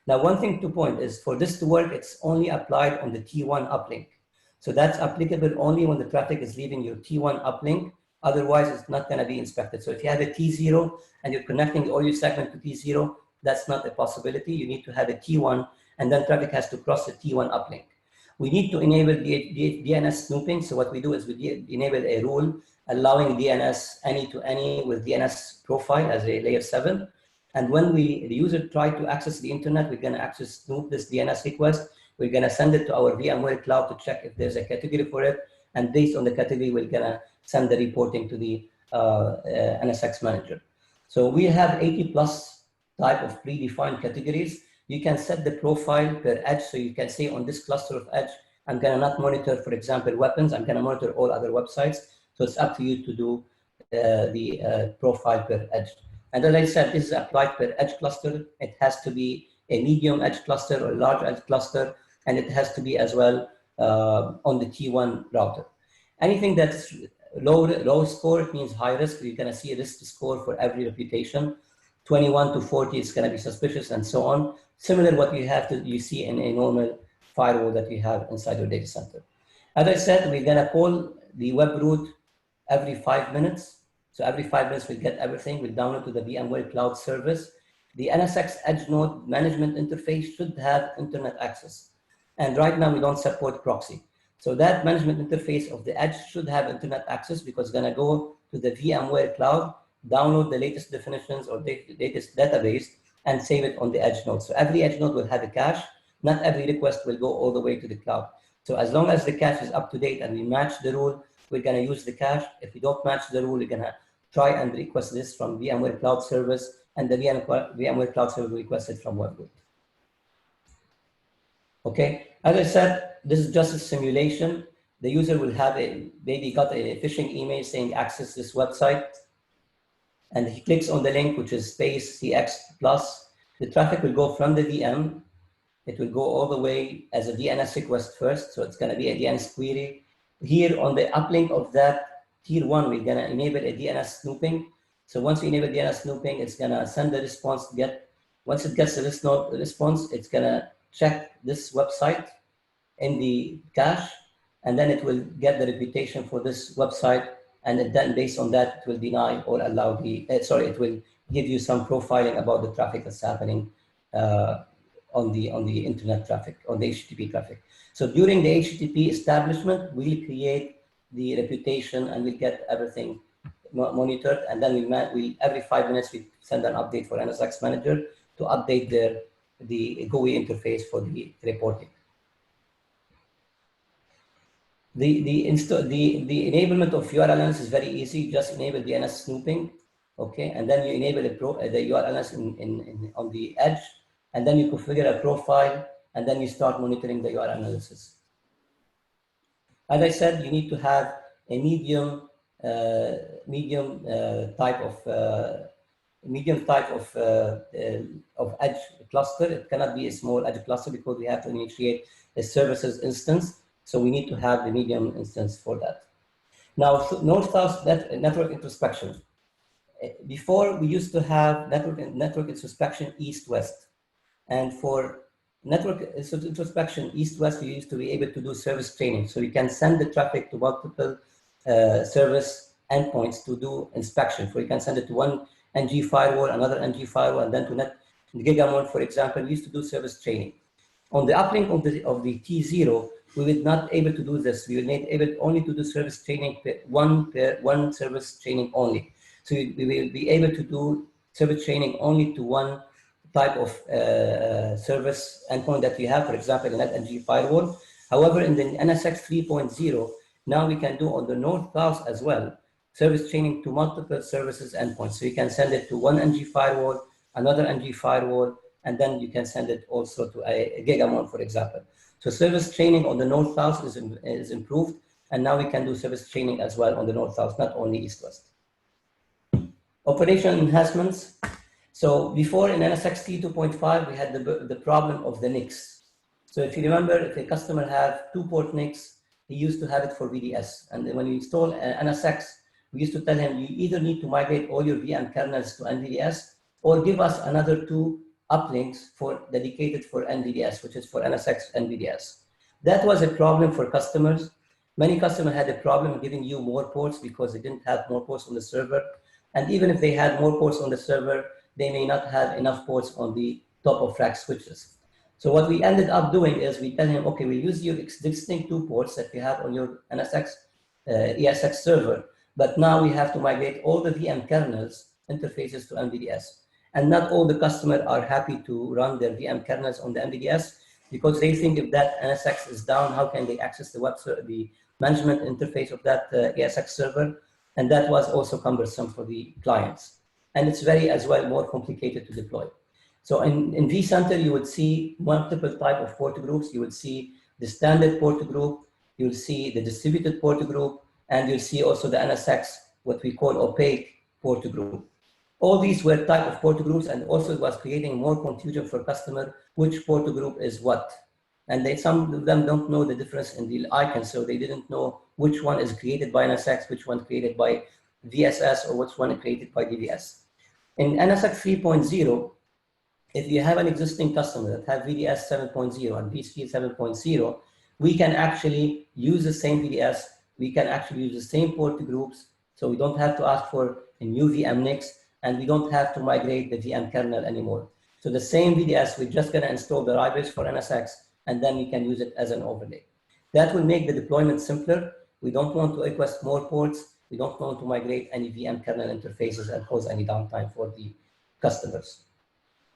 Now, one thing to point is for this to work, it's only applied on the T1 uplink. So that's applicable only when the traffic is leaving your T1 uplink. Otherwise, it's not going to be inspected. So if you have a T0 and you're connecting all your segment to T0, that's not a possibility. You need to have a T1, and then traffic has to cross the T1 uplink. We need to enable DNS snooping. So what we do is we enable a rule allowing DNS any-to-any with DNS profile as a layer 7. And when the user try to access the internet, we're going to snoop this DNS request. We're going to send it to our VMware cloud to check if there's a category for it. And based on the category, we're going to send the reporting to the NSX manager. So we have 80 plus type of predefined categories. You can set the profile per edge. So you can say on this cluster of edge, I'm going to not monitor, for example, weapons. I'm going to monitor all other websites. So it's up to you to do the profile per edge. And as I said, this is applied per edge cluster. It has to be a medium edge cluster or a large edge cluster. And it has to be as well on the T1 router. Anything that's low score, it means high risk. You're going to see a risk score for every reputation. 21 to 40 is going to be suspicious, and so on. Similar what you see in a normal firewall that you have inside your data center. As I said, we're going to call the web root every 5 minutes. So every 5 minutes we get everything. We download to the VMware cloud service. The NSX Edge node management interface should have internet access. And right now we don't support proxy. So that management interface of the Edge should have internet access because it's going to go to the VMware cloud, download the latest definitions or the latest database, and save it on the Edge node. So every Edge node will have a cache. Not every request will go all the way to the cloud. So as long as the cache is up to date and we match the rule, we're going to use the cache. If we don't match the rule, we're going to try and request this from VMware Cloud Service, and the VMware Cloud Service will request it from webroot. Okay, as I said, this is just a simulation. The user will have maybe got a phishing email saying access this website, and he clicks on the link, which is space CX plus. The traffic will go from the VM. It will go all the way as a DNS request first. So it's going to be a DNS query. Here on the uplink of that tier 1, we're going to enable a DNS snooping. So once we enable DNS snooping, it's going to send the response. Once it gets the response, it's going to check this website in the cache, and then it will get the reputation for this website, and then based on that, it will deny or allow it will give you some profiling about the traffic that's happening on the internet traffic, on the HTTP traffic. So during the HTTP establishment, we'll create the reputation and we'll get everything monitored, and then we every 5 minutes we send an update for NSX manager to update the GUI interface for the reporting. The enablement of URL analysis is very easy. Just enable DNS snooping, okay, and then you enable the URL analysis on the edge, and then you configure a profile, and then you start monitoring the URL analysis. As I said, you need to have a medium type of edge cluster. It cannot be a small edge cluster because we have to initiate services instance. So we need to have the medium instance for that. Now, north-south network introspection. Before, we used to have network introspection east-west. And for network introspection east-west, we used to be able to do service training. So we can send the traffic to multiple service endpoints to do inspection. So you can send it to one NG firewall, another NG firewall, and then to Gigamon, for example. We used to do service training. On the uplink of the T0, we were not able to do this. We were not able only to do service training one service training only. So we will be able to do service training only to one type of service endpoint that we have, for example, the NetNG firewall. However, in the NSX 3.0, now we can do on the north-south as well, service training to multiple services endpoints. So you can send it to one NG firewall, another NG firewall, and then you can send it also to a Gigamon, for example. So service training on the north-south is improved, and now we can do service training as well on the north-south, not only east-west. Operational enhancements. So before in NSX-T 2.5, we had the problem of the NICs. So if you remember, if a customer have 2-port NICs, he used to have it for VDS. And when you install NSX, we used to tell him, you either need to migrate all your VM kernels to NVDS, or give us another 2 uplinks dedicated for NVDS, which is for NSX NVDS. That was a problem for customers. Many customers had a problem giving you more ports because they didn't have more ports on the server. And even if they had more ports on the server, they may not have enough ports on the top of rack switches. So what we ended up doing is we tell him, okay, we use your existing 2 ports that you have on your NSX ESX server, but now we have to migrate all the VM kernels interfaces to NVDS. And not all the customers are happy to run their VM kernels on the NVDS because they think if that NSX is down, how can they access the management interface of that ESX server? And that was also cumbersome for the clients. And it's very, as well, more complicated to deploy. So in vCenter, you would see multiple type of port groups. You would see the standard port group, you'll see the distributed port group, and you'll see also the NSX, what we call opaque port group. All these were type of port groups, and also it was creating more confusion for customer, which port group is what. And some of them don't know the difference in the icons, so they didn't know which one is created by NSX, which one created by VSS, or which one is created by DVS. In NSX 3.0, if you have an existing customer that have VDS 7.0 and vSphere 7.0, we can actually use the same VDS, we can actually use the same port groups, so we don't have to ask for a new VM NICs, and we don't have to migrate the VM kernel anymore. So the same VDS, we're just gonna install the libraries for NSX, and then we can use it as an overlay. That will make the deployment simpler. We don't want to request more ports. We don't want to migrate any VM kernel interfaces and cause any downtime for the customers.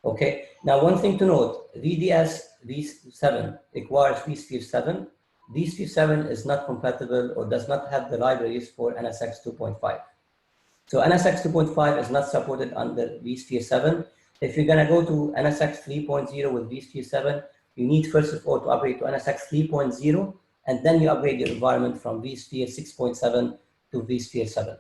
Okay, now one thing to note, VDS v7 requires vSphere 7. vSphere 7 is not compatible or does not have the libraries for NSX 2.5. So NSX 2.5 is not supported under vSphere 7. If you're gonna go to NSX 3.0 with vSphere 7, you need first of all to upgrade to NSX 3.0, and then you upgrade your environment from vSphere 6.7 to vSphere 7.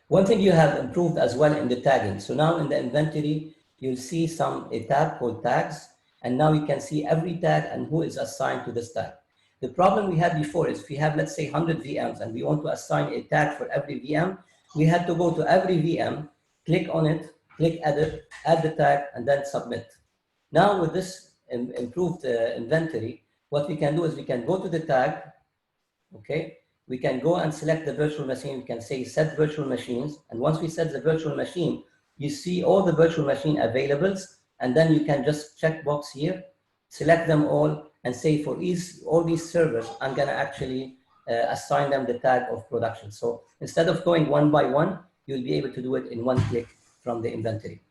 One thing you have improved as well in the tagging. So now in the inventory, you'll see a tab called tags, and now you can see every tag and who is assigned to this tag. The problem we had before is if we have, let's say, 100 VMs and we want to assign a tag for every VM, we had to go to every VM, click on it, click edit, add the tag, and then submit. Now with this improved inventory, what we can do is we can go to the tag, okay? We can go and select the virtual machine. We can say set virtual machines. And once we set the virtual machine, you see all the virtual machine availables. And then you can just check box here, select them all, and say for all these servers, I'm gonna actually assign them the tag of production. So instead of going one by one, you'll be able to do it in one click from the inventory.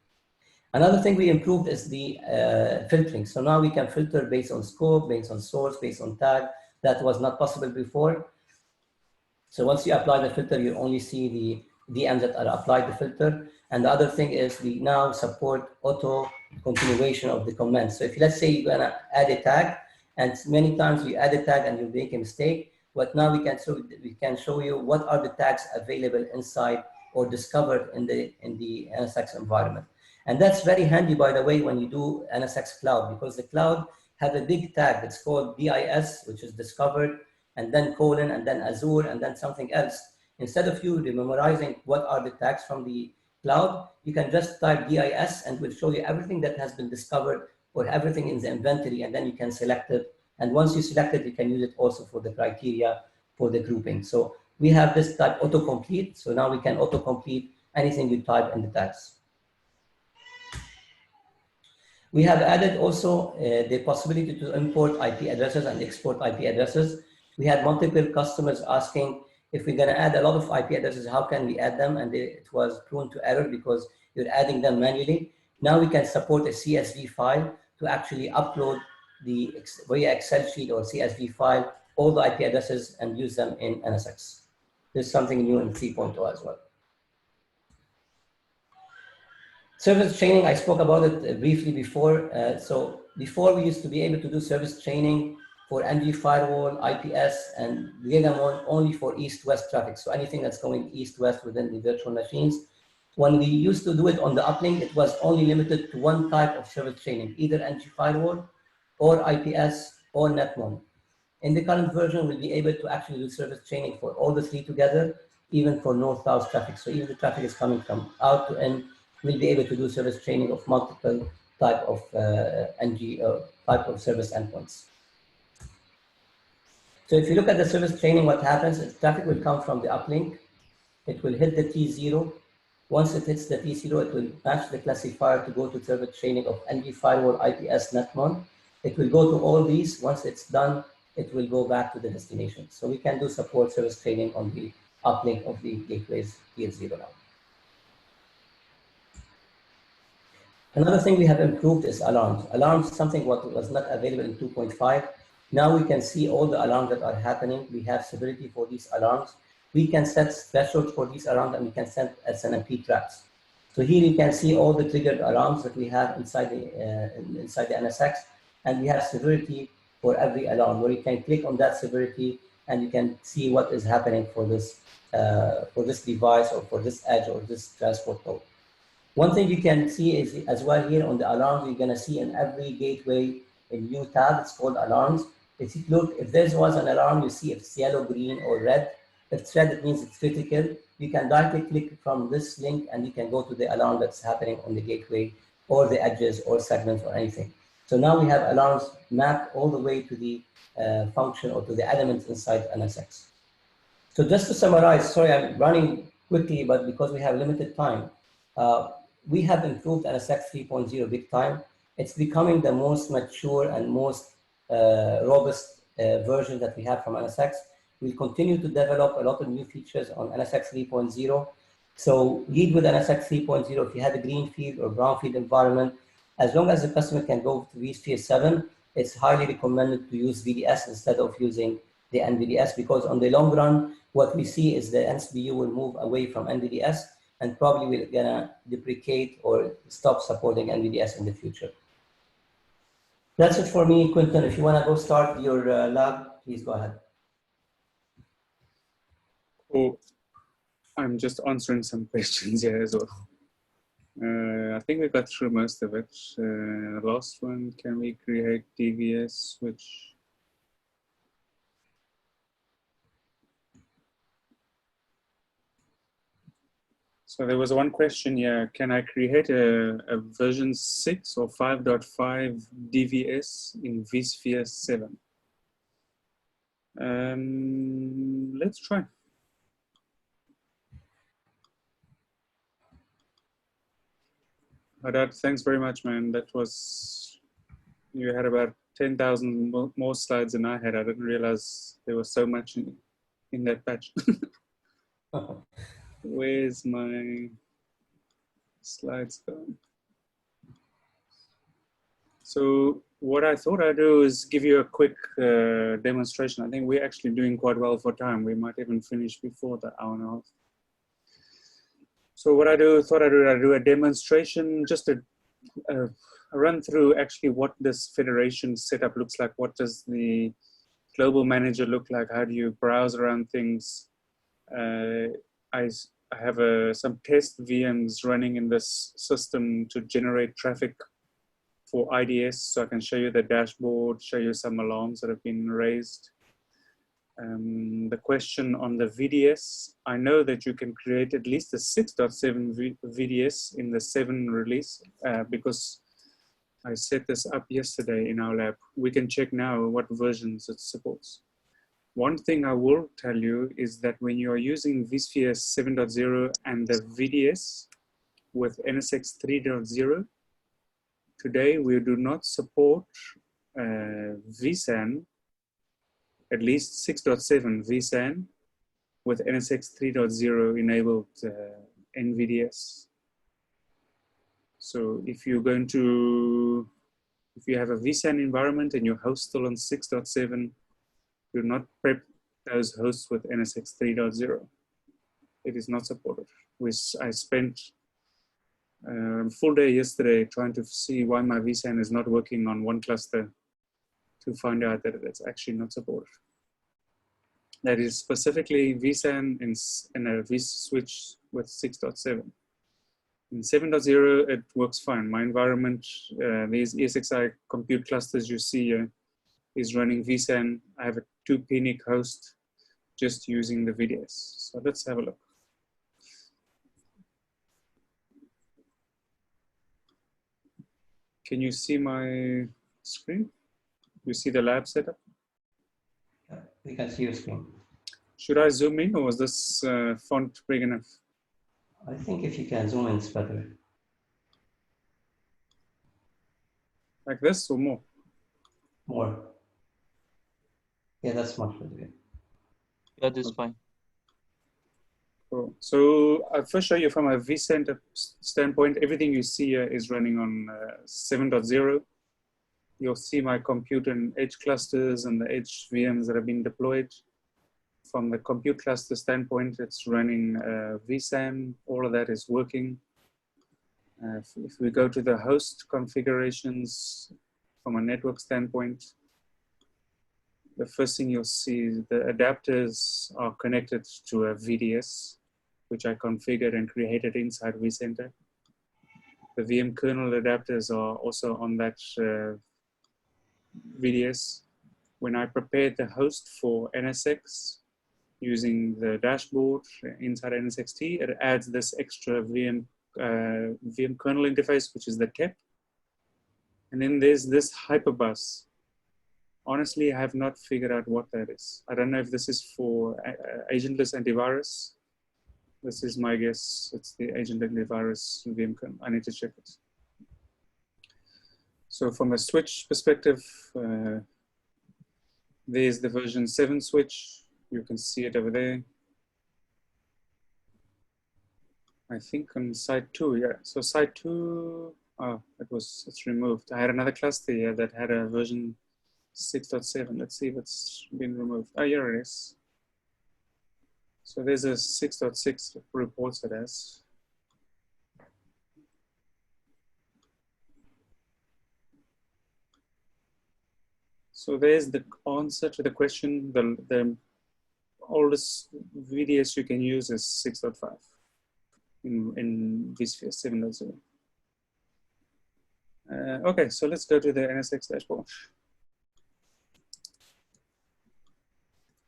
Another thing we improved is the filtering. So now we can filter based on scope, based on source, based on tag. That was not possible before. So once you apply the filter, you only see the VMs that are applied the filter. And the other thing is we now support auto continuation of the comments. So if let's say you're gonna add a tag, and many times you add a tag and you make a mistake, but now we can show you what are the tags available inside or discovered in the NSX environment. And that's very handy, by the way, when you do NSX Cloud, because the cloud have a big tag that's called DIS, which is discovered, and then colon, and then Azure, and then something else. Instead of you memorizing what are the tags from the cloud, you can just type DIS and it will show you everything that has been discovered or everything in the inventory, and then you can select it. And once you select it, you can use it also for the criteria for the grouping. So we have this type autocomplete. So now we can autocomplete anything you type in the tags. We have added also the possibility to import IP addresses and export IP addresses. We had multiple customers asking if we're going to add a lot of IP addresses, how can we add them? And it was prone to error because you're adding them manually. Now we can support a CSV file to actually upload the via Excel sheet or CSV file, all the IP addresses, and use them in NSX. There's something new in 3.0 as well. Service training, I spoke about it briefly before. So before we used to be able to do service training for NG firewall, IPS, and Gigamon only for east-west traffic. So anything that's going east-west within the virtual machines. When we used to do it on the uplink, it was only limited to one type of service training, either NG firewall or IPS or Netmon. In the current version, we'll be able to actually do service training for all the three together, even for north-south traffic. So even the traffic is coming from out to in, we'll be able to do service training of multiple type of NG type of service endpoints. So if you look at the service training, what happens is traffic will come from the uplink. It will hit the T0. Once it hits the T0, it will match the classifier to go to service training of NG firewall, IPS, Netmon. It will go to all these. Once it's done, it will go back to the destination. So we can do support service training on the uplink of the gateways T0 now. Another thing we have improved is alarms. Alarms is something what was not available in 2.5. Now we can see all the alarms that are happening. We have severity for these alarms. We can set thresholds for these alarms, and we can set SNMP traps. So here you can see all the triggered alarms that we have inside the NSX, and we have severity for every alarm, where you can click on that severity and you can see what is happening for this device or for this edge or this transport node. One thing you can see is as well here on the alarms, you're going to see in every gateway a new tab. It's called alarms. If you look, if there was an alarm, you see if it's yellow, green, or red. If it's red, it means it's critical. You can directly click from this link and you can go to the alarm that's happening on the gateway or the edges or segments or anything. So now we have alarms mapped all the way to the function or to the elements inside NSX. So just to summarize, sorry, I'm running quickly, but because we have limited time, we have improved NSX 3.0 big time. It's becoming the most mature and most robust version that we have from NSX. We'll continue to develop a lot of new features on NSX 3.0. So lead with NSX 3.0 if you have a greenfield or brownfield environment. As long as the customer can go to vSphere 7, it's highly recommended to use VDS instead of using the NVDS, because on the long run, what we see is the NSBU will move away from NVDS and probably we're gonna deprecate or stop supporting NVDS in the future. That's it for me, Quinton. If you wanna go start your lab, please go ahead. Oh, I'm just answering some questions here as well. I think we got through most of it. The last one, can we create DVS switch? So there was one question here, can I create a version 6 or 5.5 DVS in vSphere 7? Let's try. Haddad, thanks very much, man. That was, you had about 10,000 more slides than I had. I didn't realize there was so much in that batch. Where's my slides gone? So what I thought I'd do is give you a quick demonstration. I think we're actually doing quite well for time. We might even finish before the hour and a half. So what I thought I'd do a demonstration, just a run through actually what this federation setup looks like. What does the global manager look like? How do you browse around things? I I have some test VMs running in this system to generate traffic for IDS, so I can show you the dashboard, show you some alarms that have been raised. The question on the VDS, I know that you can create at least a 6.7 VDS in the 7 release because I set this up yesterday in our lab. We can check now what versions it supports. One thing I will tell you is that when you are using vSphere 7.0 and the VDS with NSX 3.0, today we do not support vSAN, at least 6.7 vSAN with NSX 3.0 enabled NVDS. So if you're going to, if you have a vSAN environment and your host still on 6.7, do not prep those hosts with NSX 3.0. It is not supported. I spent a full day yesterday trying to see why my vSAN is not working on one cluster to find out that it's actually not supported. That is specifically vSAN in a vSwitch with 6.7. In 7.0, it works fine. My environment, these ESXi compute clusters you see here, is running vSAN. I have a 2 PNIC host just using the VDS. So let's have a look. Can you see my screen? You see the lab setup? Yeah, we can see your screen. Should I zoom in, or was this font big enough? I think if you can zoom in, it's better. Like this or more? More. Yeah, that's much better. Yeah, this is fine. Cool. So I'll first show you from a vCenter standpoint, everything you see here is running on 7.0. You'll see my compute and edge clusters and the edge VMs that have been deployed. From the compute cluster standpoint, it's running vSAN. All of that is working. If we go to the host configurations from a network standpoint, the first thing you'll see is the adapters are connected to a VDS, which I configured and created inside vCenter. The VM kernel adapters are also on that VDS. When I prepared the host for NSX using the dashboard inside NSX-T, it adds this extra VM kernel interface, which is the TEP. And then there's this hyperbus. Honestly, I have not figured out what that is. I don't know if this is for agentless antivirus. This is my guess. It's the agentless antivirus VM kernel. I need to check it. So from a switch perspective, there's the version 7 switch. You can see it over there. I think on site 2, yeah. So site 2, oh, it's removed. I had another cluster here that had a version 6.7. Let's see if it's been removed. Oh, here it is. So there's a 6.6 reports it as. So there's the answer to the question. The oldest VDS you can use is 6.5 in vSphere 7.0. Okay, so let's go to the NSX dashboard.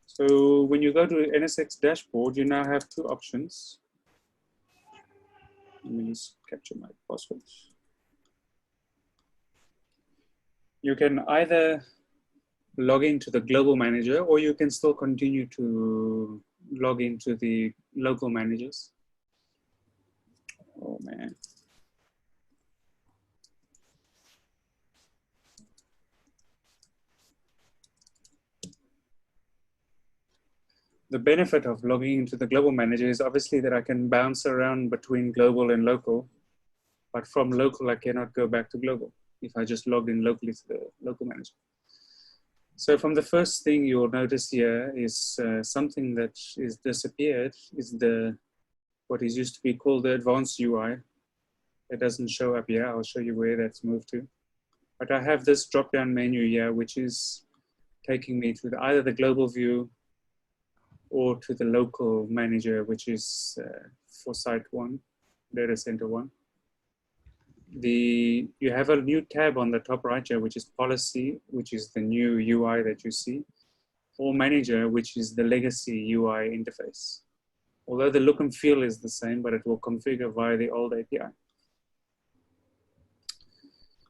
So when you go to NSX dashboard, you now have 2 options. Let me just capture my password. You can either log into the global manager, or you can still continue to log into the local managers. Oh man. The benefit of logging into the global manager is obviously that I can bounce around between global and local, but from local, I cannot go back to global if I just logged in locally to the local manager. So from the first thing you'll notice here is something that is disappeared is what is used to be called the advanced UI. It doesn't show up here. I'll show you where that's moved to. But I have this drop-down menu here, which is taking me to either the global view or to the local manager, which is for site 1, data center 1. You have a new tab on the top right here, which is policy, which is the new UI that you see, or manager, which is the legacy UI interface. Although the look and feel is the same, but it will configure via the old API.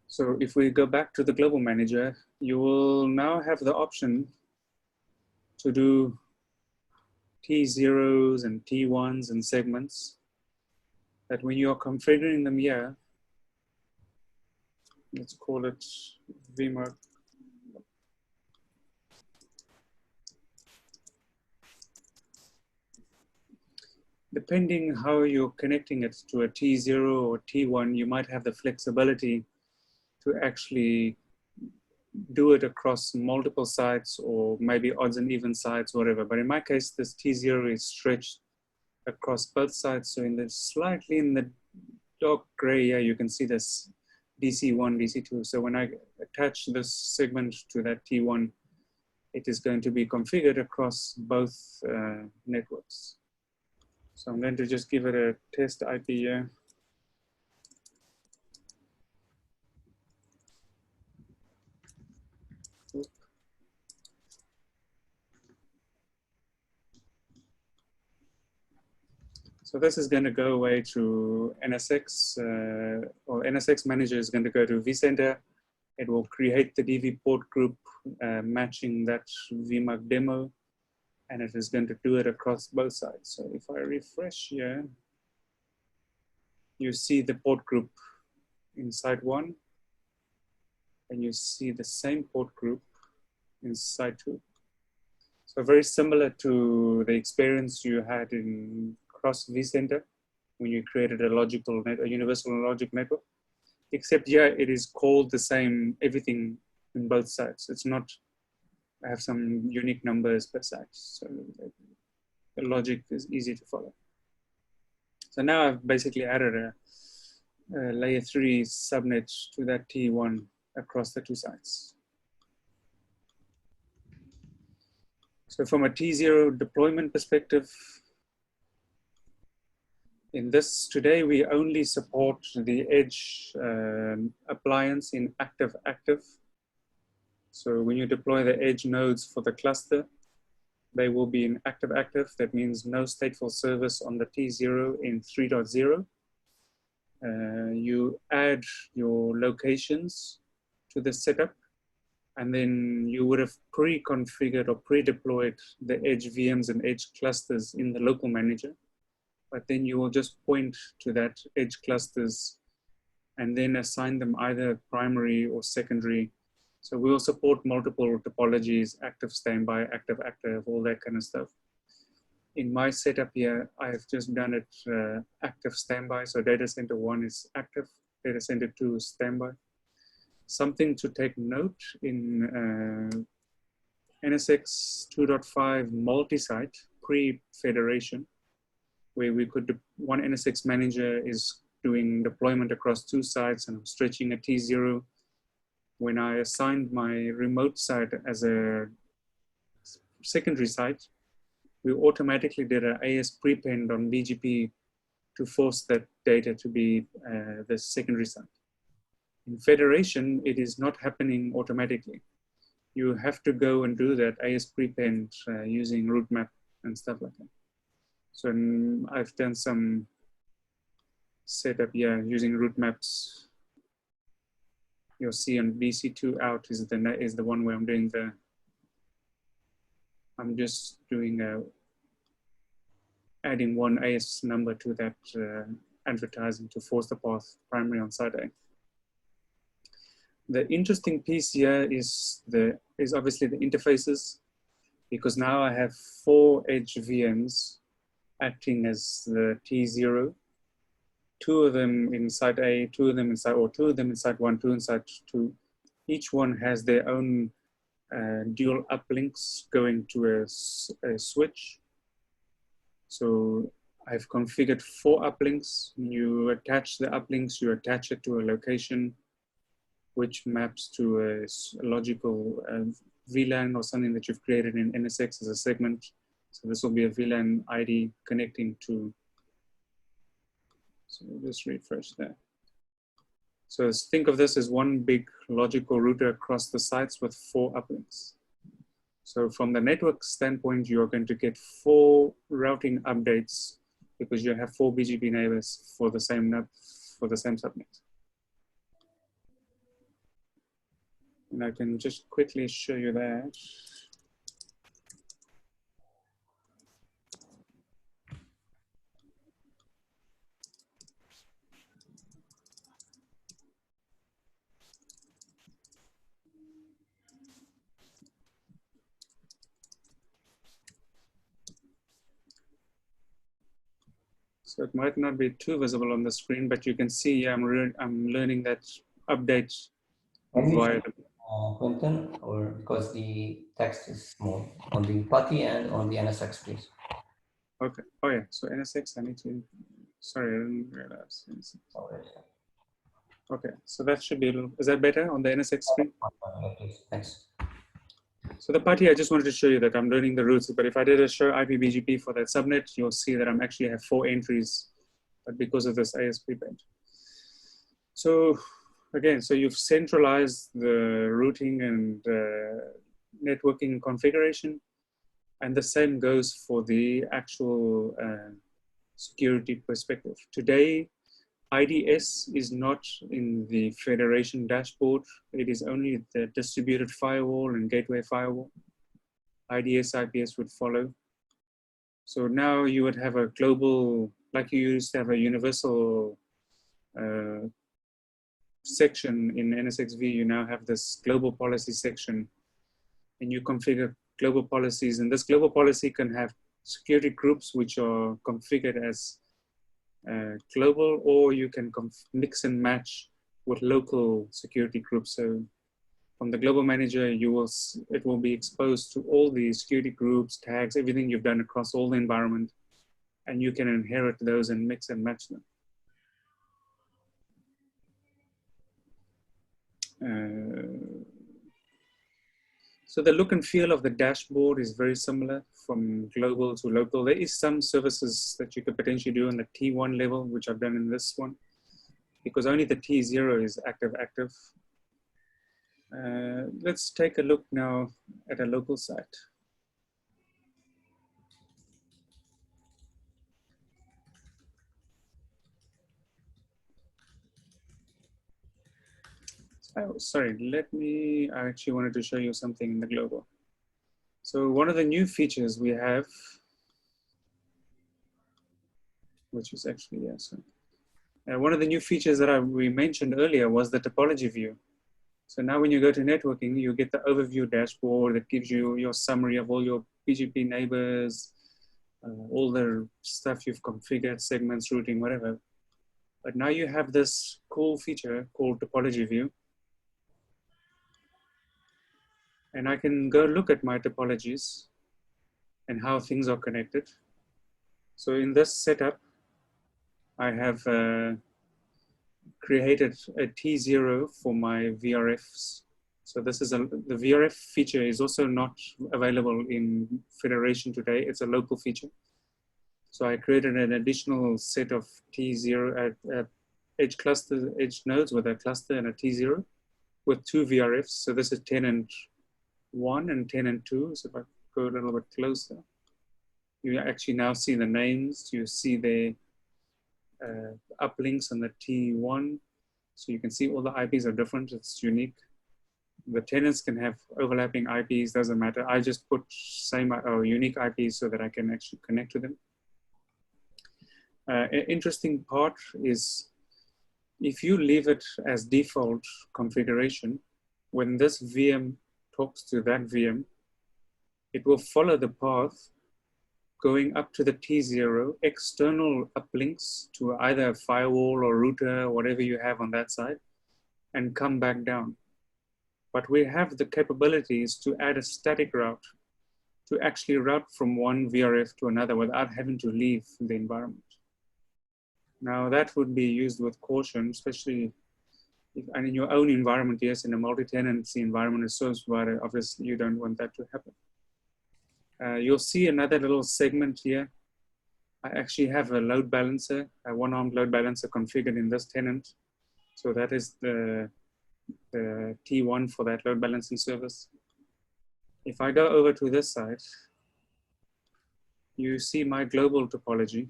So if we go back to the global manager, you will now have the option to do T0s and T1s and segments that when you're configuring them here, let's call it Vmug. Depending how you're connecting it to a T0 or T1, you might have the flexibility to actually do it across multiple sites or maybe odds and even sites, whatever. But in my case, this T0 is stretched across both sides. So slightly in the dark gray here, you can see this DC1, DC2. So when I attach this segment to that T1, it is going to be configured across both networks. So I'm going to just give it a test IP here. So this is going to go away to NSX, or NSX manager is going to go to vCenter. It will create the DV port group matching that Vmug demo, and it is going to do it across both sides. So if I refresh here, you see the port group in site 1, and you see the same port group in site 2. So very similar to the experience you had in cross vCenter when you created a universal logic network, except here it is called the same everything in both sides. It's not, I have some unique numbers per site. So the logic is easy to follow. So now I've basically added a layer 3 subnet to that T1 across the 2 sites. So from a T0 deployment perspective, in this today, we only support the edge appliance in active-active. So when you deploy the edge nodes for the cluster, they will be in active-active. That means no stateful service on the T0 in 3.0. You add your locations to the setup, and then you would have pre-configured or pre-deployed the edge VMs and edge clusters in the local manager. But then you will just point to that edge clusters and then assign them either primary or secondary. So we will support multiple topologies, active standby, active active, all that kind of stuff. In my setup here, I've just done it active standby. So data center 1 is active, data center 2 is standby. Something to take note in NSX 2.5 multi-site pre-federation, where we could, one NSX manager is doing deployment across 2 sites and I'm stretching a T0. When I assigned my remote site as a secondary site, we automatically did an AS prepend on BGP to force that data to be the secondary site. In Federation, it is not happening automatically. You have to go and do that AS prepend using route map and stuff like that. So I've done some setup here using route maps. You'll see on BC2 out is the one where I'm doing I'm just doing adding one AS number to that advertising to force the path primary on site A. The interesting piece here is obviously the interfaces, because now I have 4 edge VMs acting as the T0, 2 of them in site A, 2 of them in site, or 2 of them in site 1, 2 in site 2. Each one has their own dual uplinks going to a switch. So I've configured 4 uplinks. You attach the uplinks, you attach it to a location which maps to a logical VLAN or something that you've created in NSX as a segment. So this will be a VLAN ID connecting to So we'll just refresh that. So think of this as one big logical router across the sites with 4 uplinks. So from the network standpoint, you're going to get 4 routing updates because you have 4 BGP neighbors for the same subnet. And I can just quickly show you that. So it might not be too visible on the screen, but you can see I'm learning that update via the Quinton, or because the text is small on the PuTTY and on the NSX, please. Okay. Oh yeah. So NSX, I need to. Sorry, I didn't realize. NSX. Okay. So that should be a little. Is that better on the NSX screen? Yeah, please. Thanks. So the PuTTY, I just wanted to show you that I'm learning the routes. But if I did a show IPBGP for that subnet, you'll see that I'm actually have 4 entries, but because of this ASP band. So again, so you've centralized the routing and networking configuration. And the same goes for the actual security perspective. Today, IDS is not in the Federation dashboard. It is only the distributed firewall and gateway firewall. IDS, IPS would follow. So now you would have a global, like you used to have a universal section in NSX-V, you now have this global policy section, and you configure global policies, and this global policy can have security groups which are configured as global, or you can mix and match with local security groups. So from the global manager, it will be exposed to all the security groups, tags, everything you've done across all the environment, and you can inherit those and mix and match them. So the look and feel of the dashboard is very similar from global to local. There is some services that you could potentially do on the T1 level, which I've done in this one, because only the T0 is active. Let's take a look now at a local site. Oh, sorry, I actually wanted to show you something in the global. So one of the new features we have, which is actually, one of the new features that we mentioned earlier was the topology view. So now when you go to networking, you get the overview dashboard that gives you your summary of all your BGP neighbors, all the stuff you've configured, segments, routing, whatever. But now you have this cool feature called topology view. And I can go look at my topologies and how things are connected. So in this setup, I have created a T0 for my VRFs. So this is the VRF feature is also not available in Federation today. It's a local feature. So I created an additional set of T0 edge nodes with a cluster and a T0 with 2 VRFs. So this is 10 and 1 and 10 and 2. So if I go a little bit closer, you actually now see the names. You see the uplinks on the T1. So you can see all the IPs are different. It's unique. The tenants can have overlapping IPs, doesn't matter. I just put same or unique IPs so that I can actually connect to them. An interesting part is if you leave it as default configuration, when this VM talks to that VM, it will follow the path going up to the T0, external uplinks to either a firewall or router, or whatever you have on that side, and come back down. But we have the capabilities to add a static route to actually route from one VRF to another without having to leave the environment. Now that would be used with caution, especially if, and in your own environment, yes, in a multi-tenancy environment as service provider, obviously you don't want that to happen. You'll see another little segment here I actually have a load balancer, a one-armed load balancer configured in this tenant. So that is the T1 for that load balancing service. If I go over to this side, you see my global topology.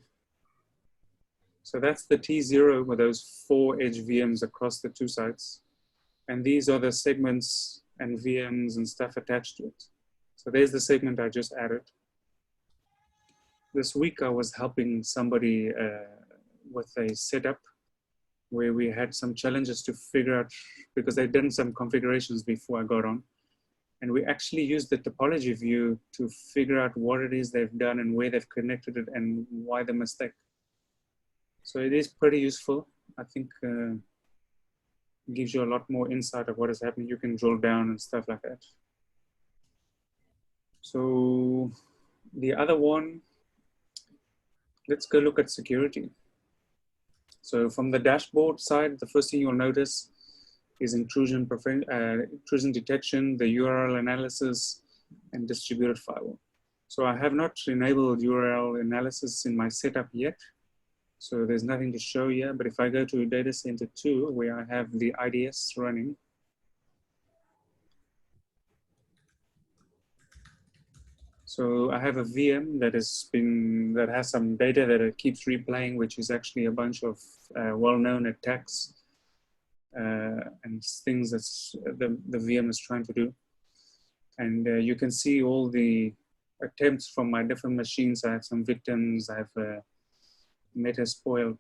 So that's the T0 with those 4 edge VMs across the 2 sites. And these are the segments and VMs and stuff attached to it. So there's the segment I just added. This week I was helping somebody with a setup where we had some challenges to figure out, because they'd done some configurations before I got on. And we actually used the topology view to figure out what it is they've done and where they've connected it and why the mistake. So it is pretty useful. I think gives you a lot more insight of what is happening. You can drill down and stuff like that. So the other one, let's go look at security. So from the dashboard side, the first thing you'll notice is intrusion detection, the URL analysis, and distributed firewall. So I have not enabled URL analysis in my setup yet. So there's nothing to show here, but if I go to data center 2, where I have the IDS running, so I have a VM that has some data that it keeps replaying, which is actually a bunch of well-known attacks and things that the VM is trying to do. And you can see all the attempts from my different machines. I have some victims. I have a Metasploit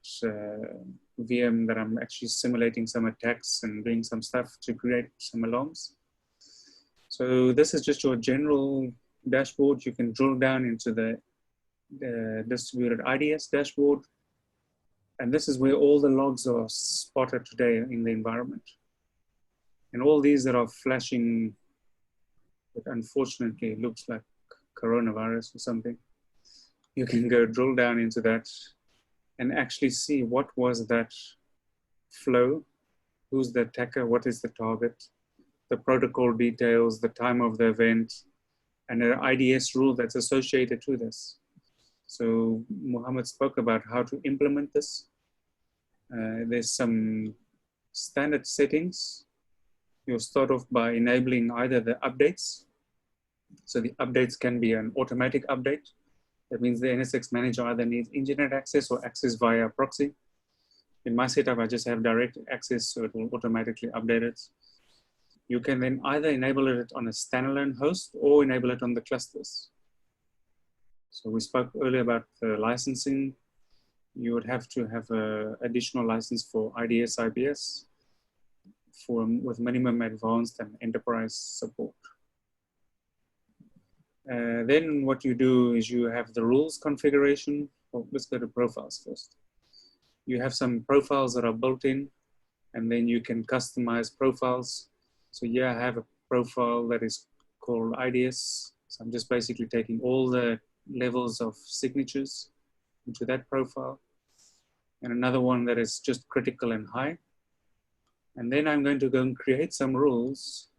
VM that I'm actually simulating some attacks and doing some stuff to create some alarms. So this is just your general dashboard. You can drill down into the distributed IDS dashboard. And this is where all the logs are spotted today in the environment. And all these that are flashing, it unfortunately looks like coronavirus or something. You can go drill down into that and actually see what was that flow, who's the attacker, what is the target, the protocol details, the time of the event, and an IDS rule that's associated to this. So Mohamad spoke about how to implement this. There's some standard settings. You'll start off by enabling either the updates. So the updates can be an automatic update. That means the NSX manager either needs internet access or access via proxy. In my setup, I just have direct access, so it will automatically update it. You can then either enable it on a standalone host or enable it on the clusters. So we spoke earlier about the licensing. You would have to have an additional license for IDS, IPS with minimum advanced and enterprise support. Then what you do is you have the rules configuration. Well, let's go to profiles first. You have some profiles that are built in, and then you can customize profiles. So here I have a profile that is called IDS. So I'm just basically taking all the levels of signatures into that profile. And another one that is just critical and high. And then I'm going to go and create some rules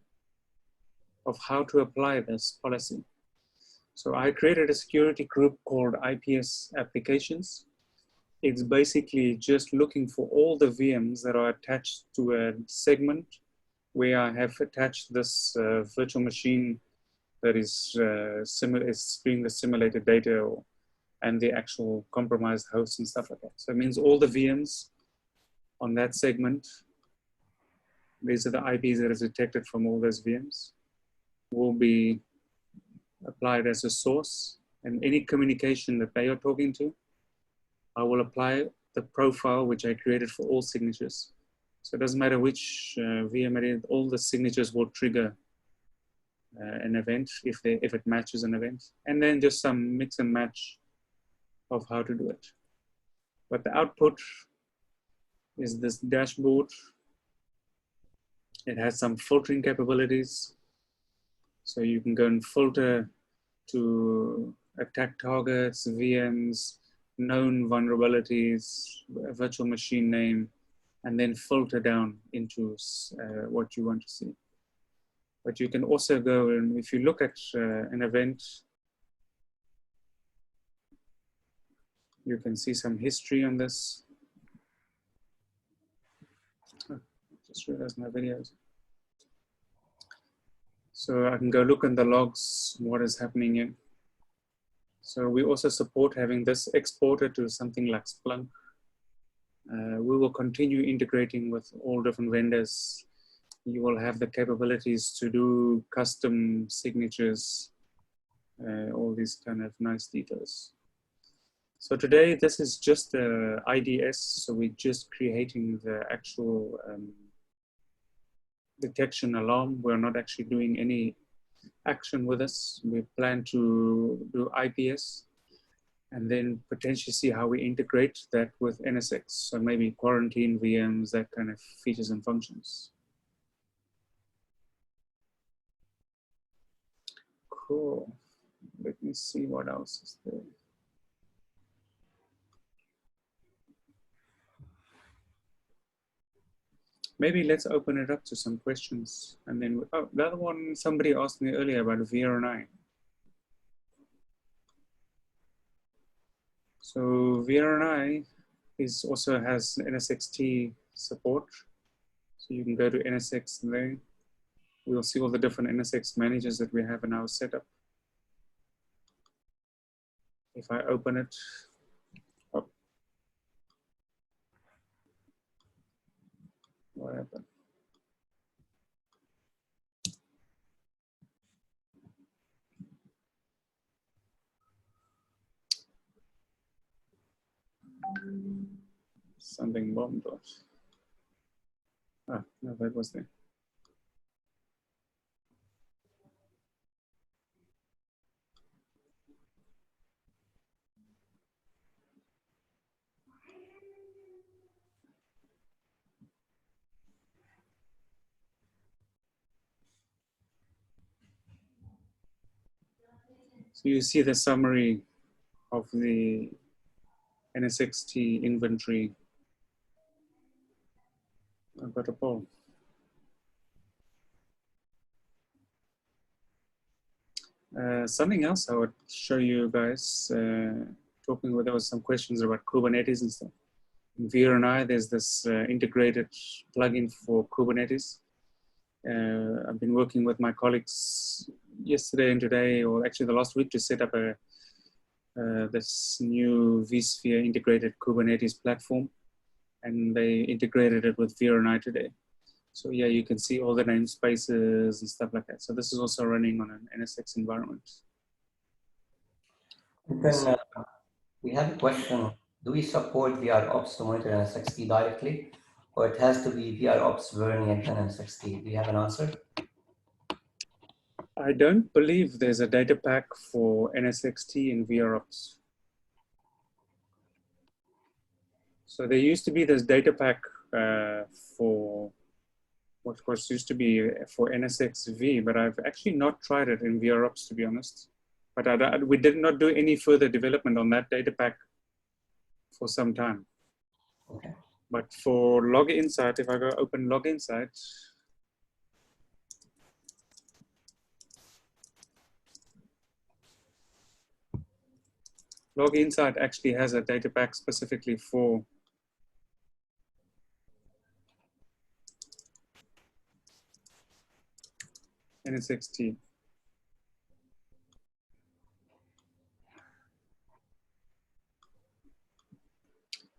of how to apply this policy. So I created a security group called IPS applications. It's basically just looking for all the VMs that are attached to a segment where I have attached this virtual machine that is doing the simulated data and the actual compromised hosts and stuff like that. So it means all the VMs on that segment, these are the IPs that is detected from all those VMs, will be applied as a source, and any communication that they are talking to, I will apply the profile which I created for all signatures. So it doesn't matter which VM it is, all the signatures will trigger an event if it matches an event, and then just some mix and match of how to do it. But the output is this dashboard. It has some filtering capabilities. So you can go and filter to attack targets, VMs, known vulnerabilities, a virtual machine name, and then filter down into what you want to see. But you can also go, and if you look at an event, You can see some history on this. Oh, just realized my videos. So I can go look in the logs, what is happening here. So we also support having this exported to something like Splunk. We will continue integrating with all different vendors. You will have the capabilities to do custom signatures, all these kind of nice details. So today, this is just the IDS. So we're just creating the actual detection alarm. We're not actually doing any action with this. We plan to do IPS and then potentially see how we integrate that with NSX. So maybe quarantine VMs, that kind of features and functions. Cool. Let me see what else is there. Maybe let's open it up to some questions. And then, oh, the other one, somebody asked me earlier about VRNI. So VRNI also has NSX-T support. So you can go to NSX there. We'll see all the different NSX managers that we have in our setup. If I open it up, what happened? Something bombed off. Ah, no, that was there. So you see the summary of the NSX-T inventory. I've got a poll. Something else I would show you guys, there was some questions about Kubernetes and stuff. In VRNI, there's this integrated plugin for Kubernetes. I've been working with my colleagues yesterday and today, or actually the last week, to set up this new vSphere integrated Kubernetes platform, and they integrated it with VRNI today. So yeah, you can see all the namespaces and stuff like that. So this is also running on an NSX environment. Then, we have a question. Do we support VROps to monitor NSX-T directly, or it has to be VROps variant and NSX-T? Do you have an answer? I don't believe there's a data pack for NSX-T in VROps. So there used to be this data pack for what of course used to be for NSX-V, but I've actually not tried it in VROps, to be honest. But we did not do any further development on that data pack for some time. Okay. But for Log Insight, if I go open Log Insight, Log Insight actually has a data pack specifically for NSX-T.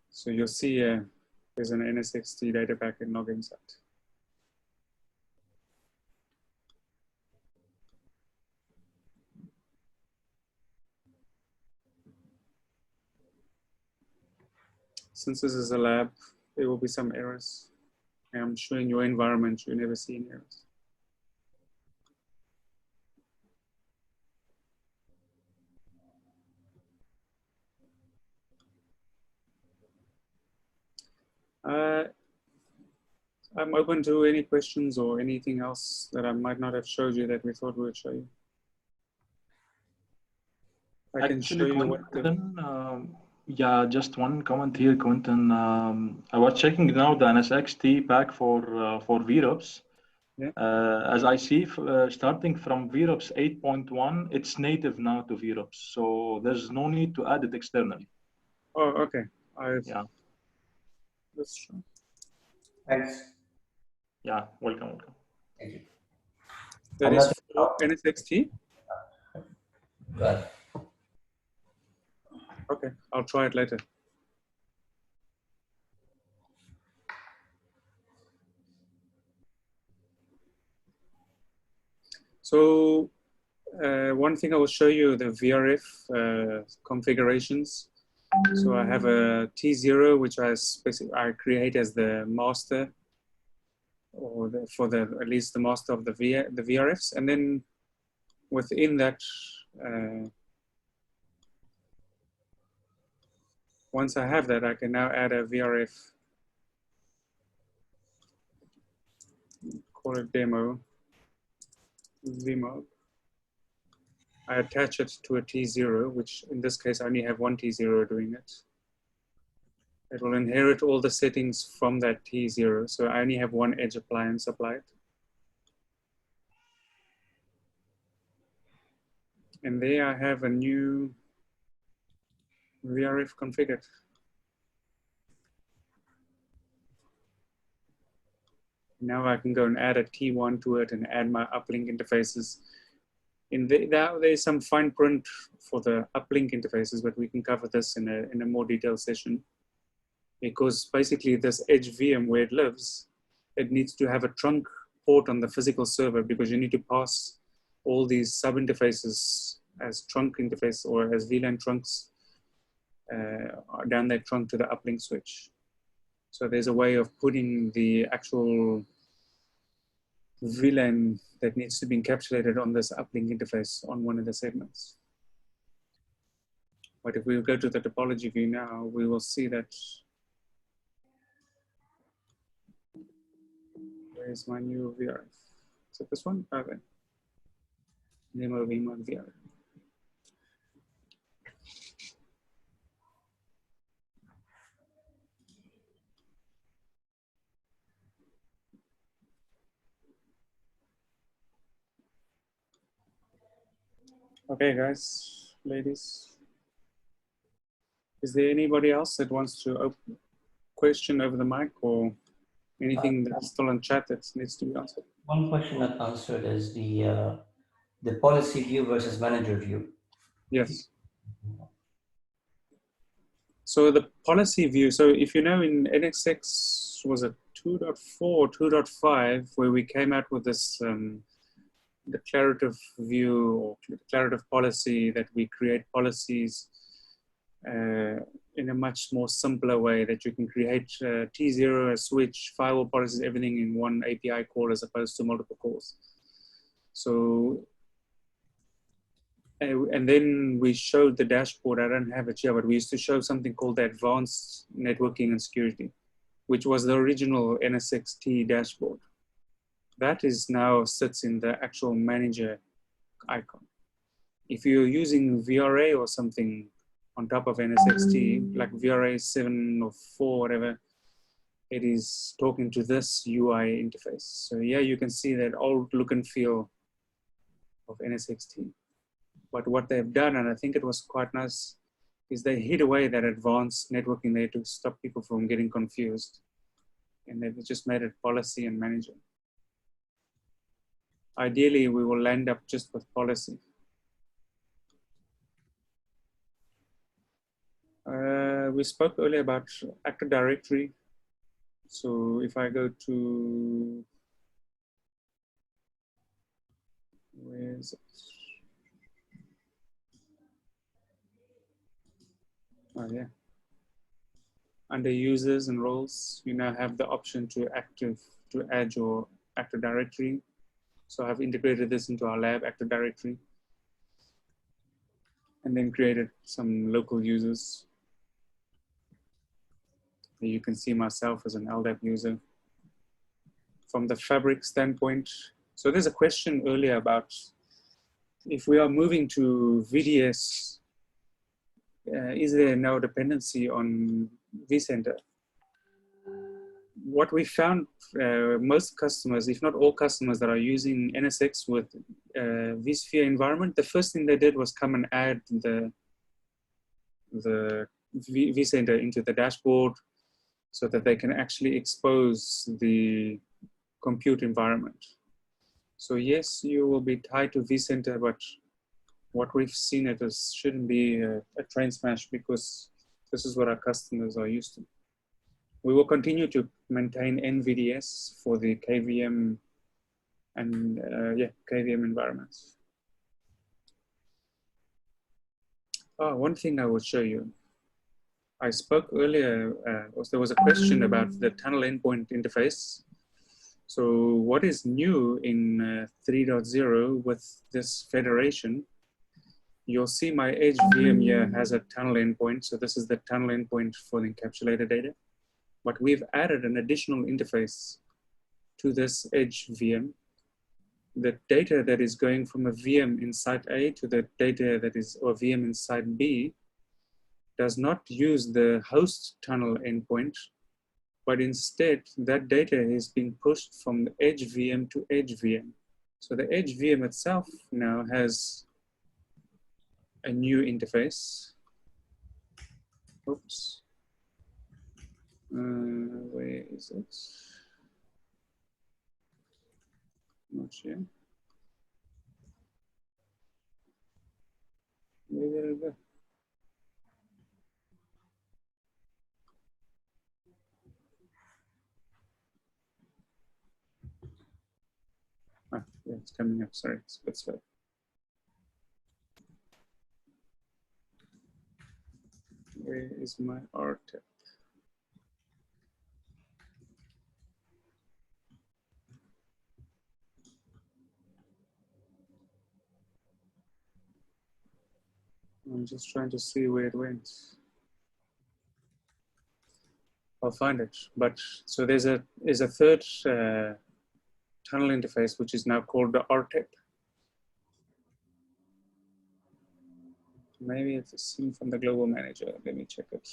So you'll see there's an NSX-T data pack in Log Insight. Since this is a lab, there will be some errors. I'm sure in your environment, you never see any errors. I'm open to any questions or anything else that I might not have showed you that we thought we would show you. I can show you what the... Yeah, just one comment here, Quinton. I was checking now the NSX-T pack for VROPS. Yeah. As I see, starting from VROPS 8.1, it's native now to VROPS, so there's no need to add it externally. Oh, okay. Yeah, Let's try. Thanks. yeah, welcome. Thank you. That is for NSX-T? Good. Okay, I'll try it later. So one thing I will show you the VRF configurations. So I have a T0, which I create as the master, or at least the master of the VRFs, and then within that, once I have that, I can now add a VRF. Call it demo Vmug. I attach it to a T0, which in this case I only have one T0 doing it. It will inherit all the settings from that T0. So I only have one edge appliance applied. And there I have a new VRF configured. Now I can go and add a T1 to it and add my uplink interfaces. There's some fine print for the uplink interfaces, but we can cover this in a more detailed session. Because basically this edge VM where it lives, it needs to have a trunk port on the physical server because you need to pass all these sub interfaces as trunk interface or as VLAN trunks down that trunk to the uplink switch. So there's a way of putting the actual VLAN that needs to be encapsulated on this uplink interface on one of the segments. But if we go to the topology view now, we will see that. Where's my new VRF? Is it this one? Okay. Uae Vmug VRF. Okay, guys, ladies. Is there anybody else that wants to question over the mic or anything that's still in chat that needs to be answered? One question not answered is the policy view versus manager view. Yes. So the policy view, so if you know in NSX, was it 2.4, 2.5, where we came out with this declarative view or declarative policy that we create policies in a much more simpler way that you can create T0, a switch, firewall policies, everything in one API call as opposed to multiple calls. So, and then we showed the dashboard. I don't have it here, but we used to show something called the Advanced Networking and Security, which was the original NSX-T dashboard. That is now sits in the actual manager icon. If you're using VRA or something on top of NSX-T, like VRA 7 or 4, whatever, it is talking to this UI interface. So yeah, you can see that old look and feel of NSX-T. But what they've done, and I think it was quite nice, is they hid away that advanced networking there to stop people from getting confused. And they've just made it policy and manager. Ideally, we will end up just with policy. We spoke earlier about Active Directory. So if I go to, where is it? Oh yeah. Under users and roles, you now have the option to add your Active Directory. So I've integrated this into our lab Active Directory and then created some local users. You can see myself as an LDAP user. From the fabric standpoint, so there's a question earlier about if we are moving to VDS, is there no dependency on vCenter? What we found, most customers, if not all customers that are using NSX with vSphere environment, the first thing they did was come and add the vCenter into the dashboard so that they can actually expose the compute environment. So yes, you will be tied to vCenter, but what we've seen it as shouldn't be a train smash, because this is what our customers are used to. We will continue to maintain NVDS for the KVM and KVM environments. Oh, one thing I will show you. I spoke earlier, there was a question about the tunnel endpoint interface. So what is new in 3.0 with this federation? You'll see my edge VM here has a tunnel endpoint. So this is the tunnel endpoint for the encapsulated data. But we've added an additional interface to this edge VM. The data that is going from a VM in site A to the data that is, or VM in site B, does not use the host tunnel endpoint, but instead that data is being pushed from the edge VM to edge VM. So the edge VM itself now has a new interface. Oops. Where is it? Not sure. Maybe there we go. Ah, yeah, it's coming up. Sorry, it's a bit slow. Where is my RTEP? I'm just trying to see where it went. I'll find it. But so there's a third tunnel interface, which is now called the RTEP. Maybe it's a scene from the global manager. Let me check it.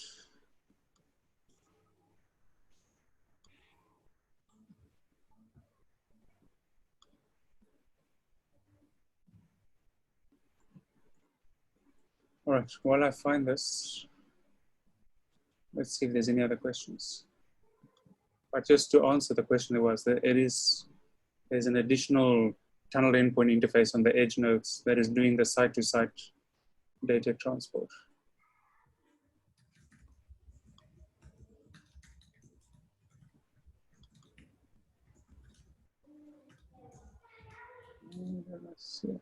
All right, while I find this, let's see if there's any other questions. But just to answer the question, there was that there's an additional tunnel endpoint interface on the edge nodes that is doing the site-to-site data transport. Let's see it.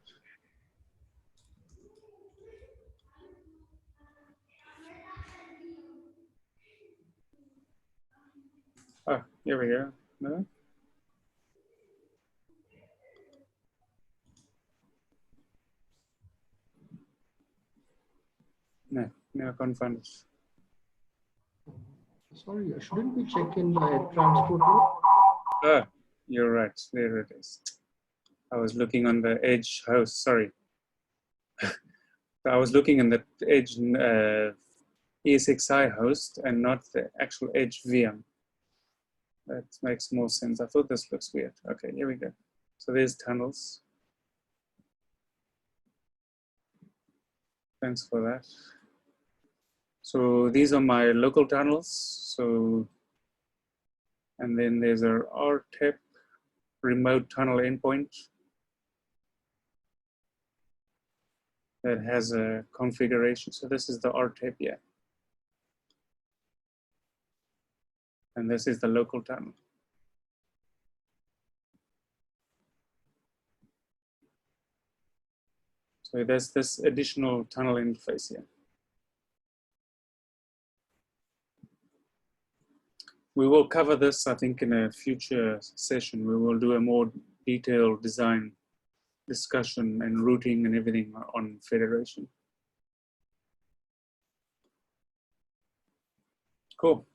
Ah, here we go. No? No, I can't find it. Sorry, shouldn't we check in the transport route? Ah, you're right. There it is. I was looking on the edge host. Sorry. I was looking in the edge ESXi host and not the actual edge VM. That makes more sense. I thought this looks weird. Okay, here we go. So there's tunnels. Thanks for that. So these are my local tunnels. So, and then there's a RTEP remote tunnel endpoint that has a configuration. So this is the RTEP, yeah. And this is the local tunnel. So there's this additional tunnel interface here. We will cover this, I think, in a future session. We will do a more detailed design discussion and routing and everything on federation. Cool.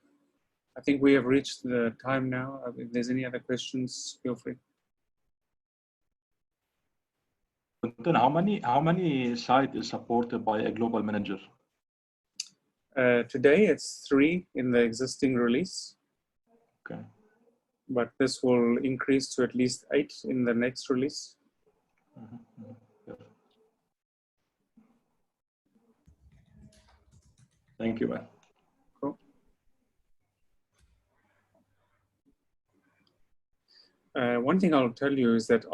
I think we have reached the time now. If there's any other questions, feel free. Quinton, how many sites is supported by a global manager? Today it's 3 in the existing release. Okay. But this will increase to at least 8 in the next release. Yeah. Thank you, man. one thing I'll tell you is that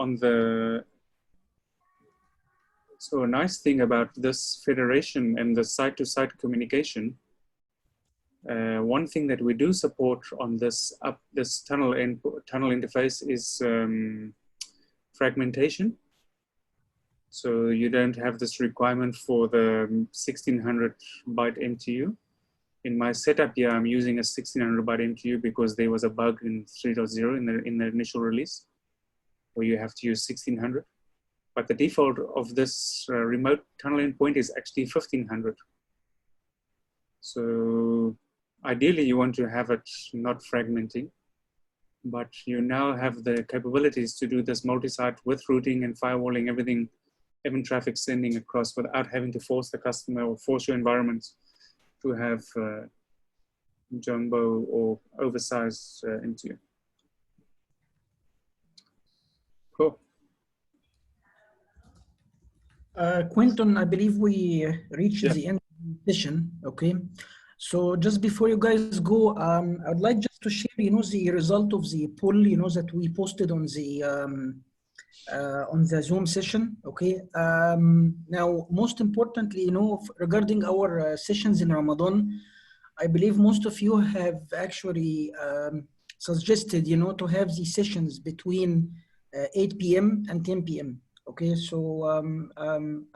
so a nice thing about this federation and the site-to-site communication, one thing that we do support on this tunnel interface is fragmentation. So you don't have this requirement for the 1600 byte MTU. In my setup here, I'm using a 1600 byte MTU because there was a bug in 3.0 in the initial release where you have to use 1600. But the default of this remote tunnel endpoint is actually 1500. So ideally you want to have it not fragmenting, but you now have the capabilities to do this multi-site with routing and firewalling, everything, even traffic sending across without having to force the customer or force your environment to have jumbo or oversized MTU. Cool. Quinton, I believe we reached the end of the session. Okay, so just before you guys go, I'd like just to share, the result of the poll, that we posted on the Zoom session. Okay. Now, most importantly, regarding our sessions in Ramadan, I believe most of you have actually suggested, to have these sessions between 8 p.m. and 10 p.m. Okay, so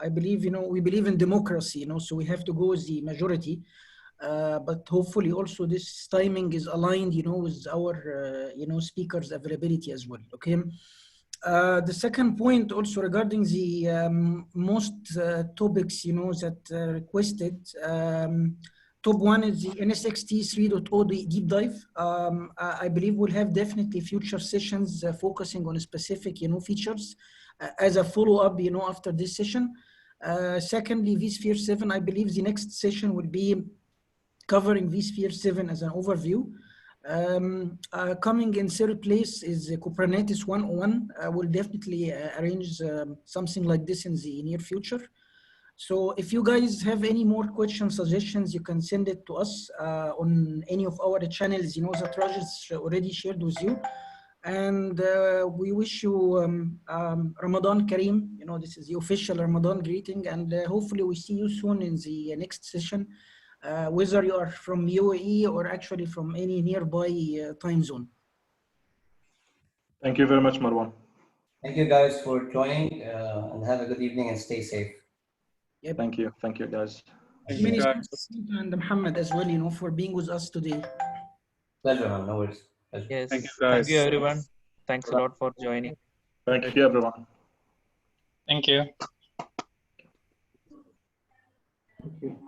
I believe, we believe in democracy, so we have to go with the majority, but hopefully also this timing is aligned, with our, speakers' availability as well. Okay. The second point also regarding the most topics, that requested. Top one is the NSX-T 3.0 deep dive. I believe we'll have definitely future sessions focusing on specific, features as a follow-up, after this session. Secondly, vSphere 7, I believe the next session will be covering vSphere 7 as an overview. Coming in third place is Kubernetes 101. We'll definitely arrange something like this in the near future. So if you guys have any more questions, suggestions, you can send it to us on any of our channels, that Raj already shared with you. And we wish you Ramadan Kareem. This is the official Ramadan greeting, and hopefully we see you soon in the next session, whether you are from UAE or actually from any nearby time zone. Thank you very much, Marwan. Thank you guys for joining, and have a good evening and stay safe. Yep. Thank you, guys. Many thanks and Mohamad as well, for being with us today. Pleasure, man. No worries. Pleasure. Yes. Thank you, guys. Thank you, everyone. Thanks a lot for joining. Thank you, everyone. Thank you. Thank you.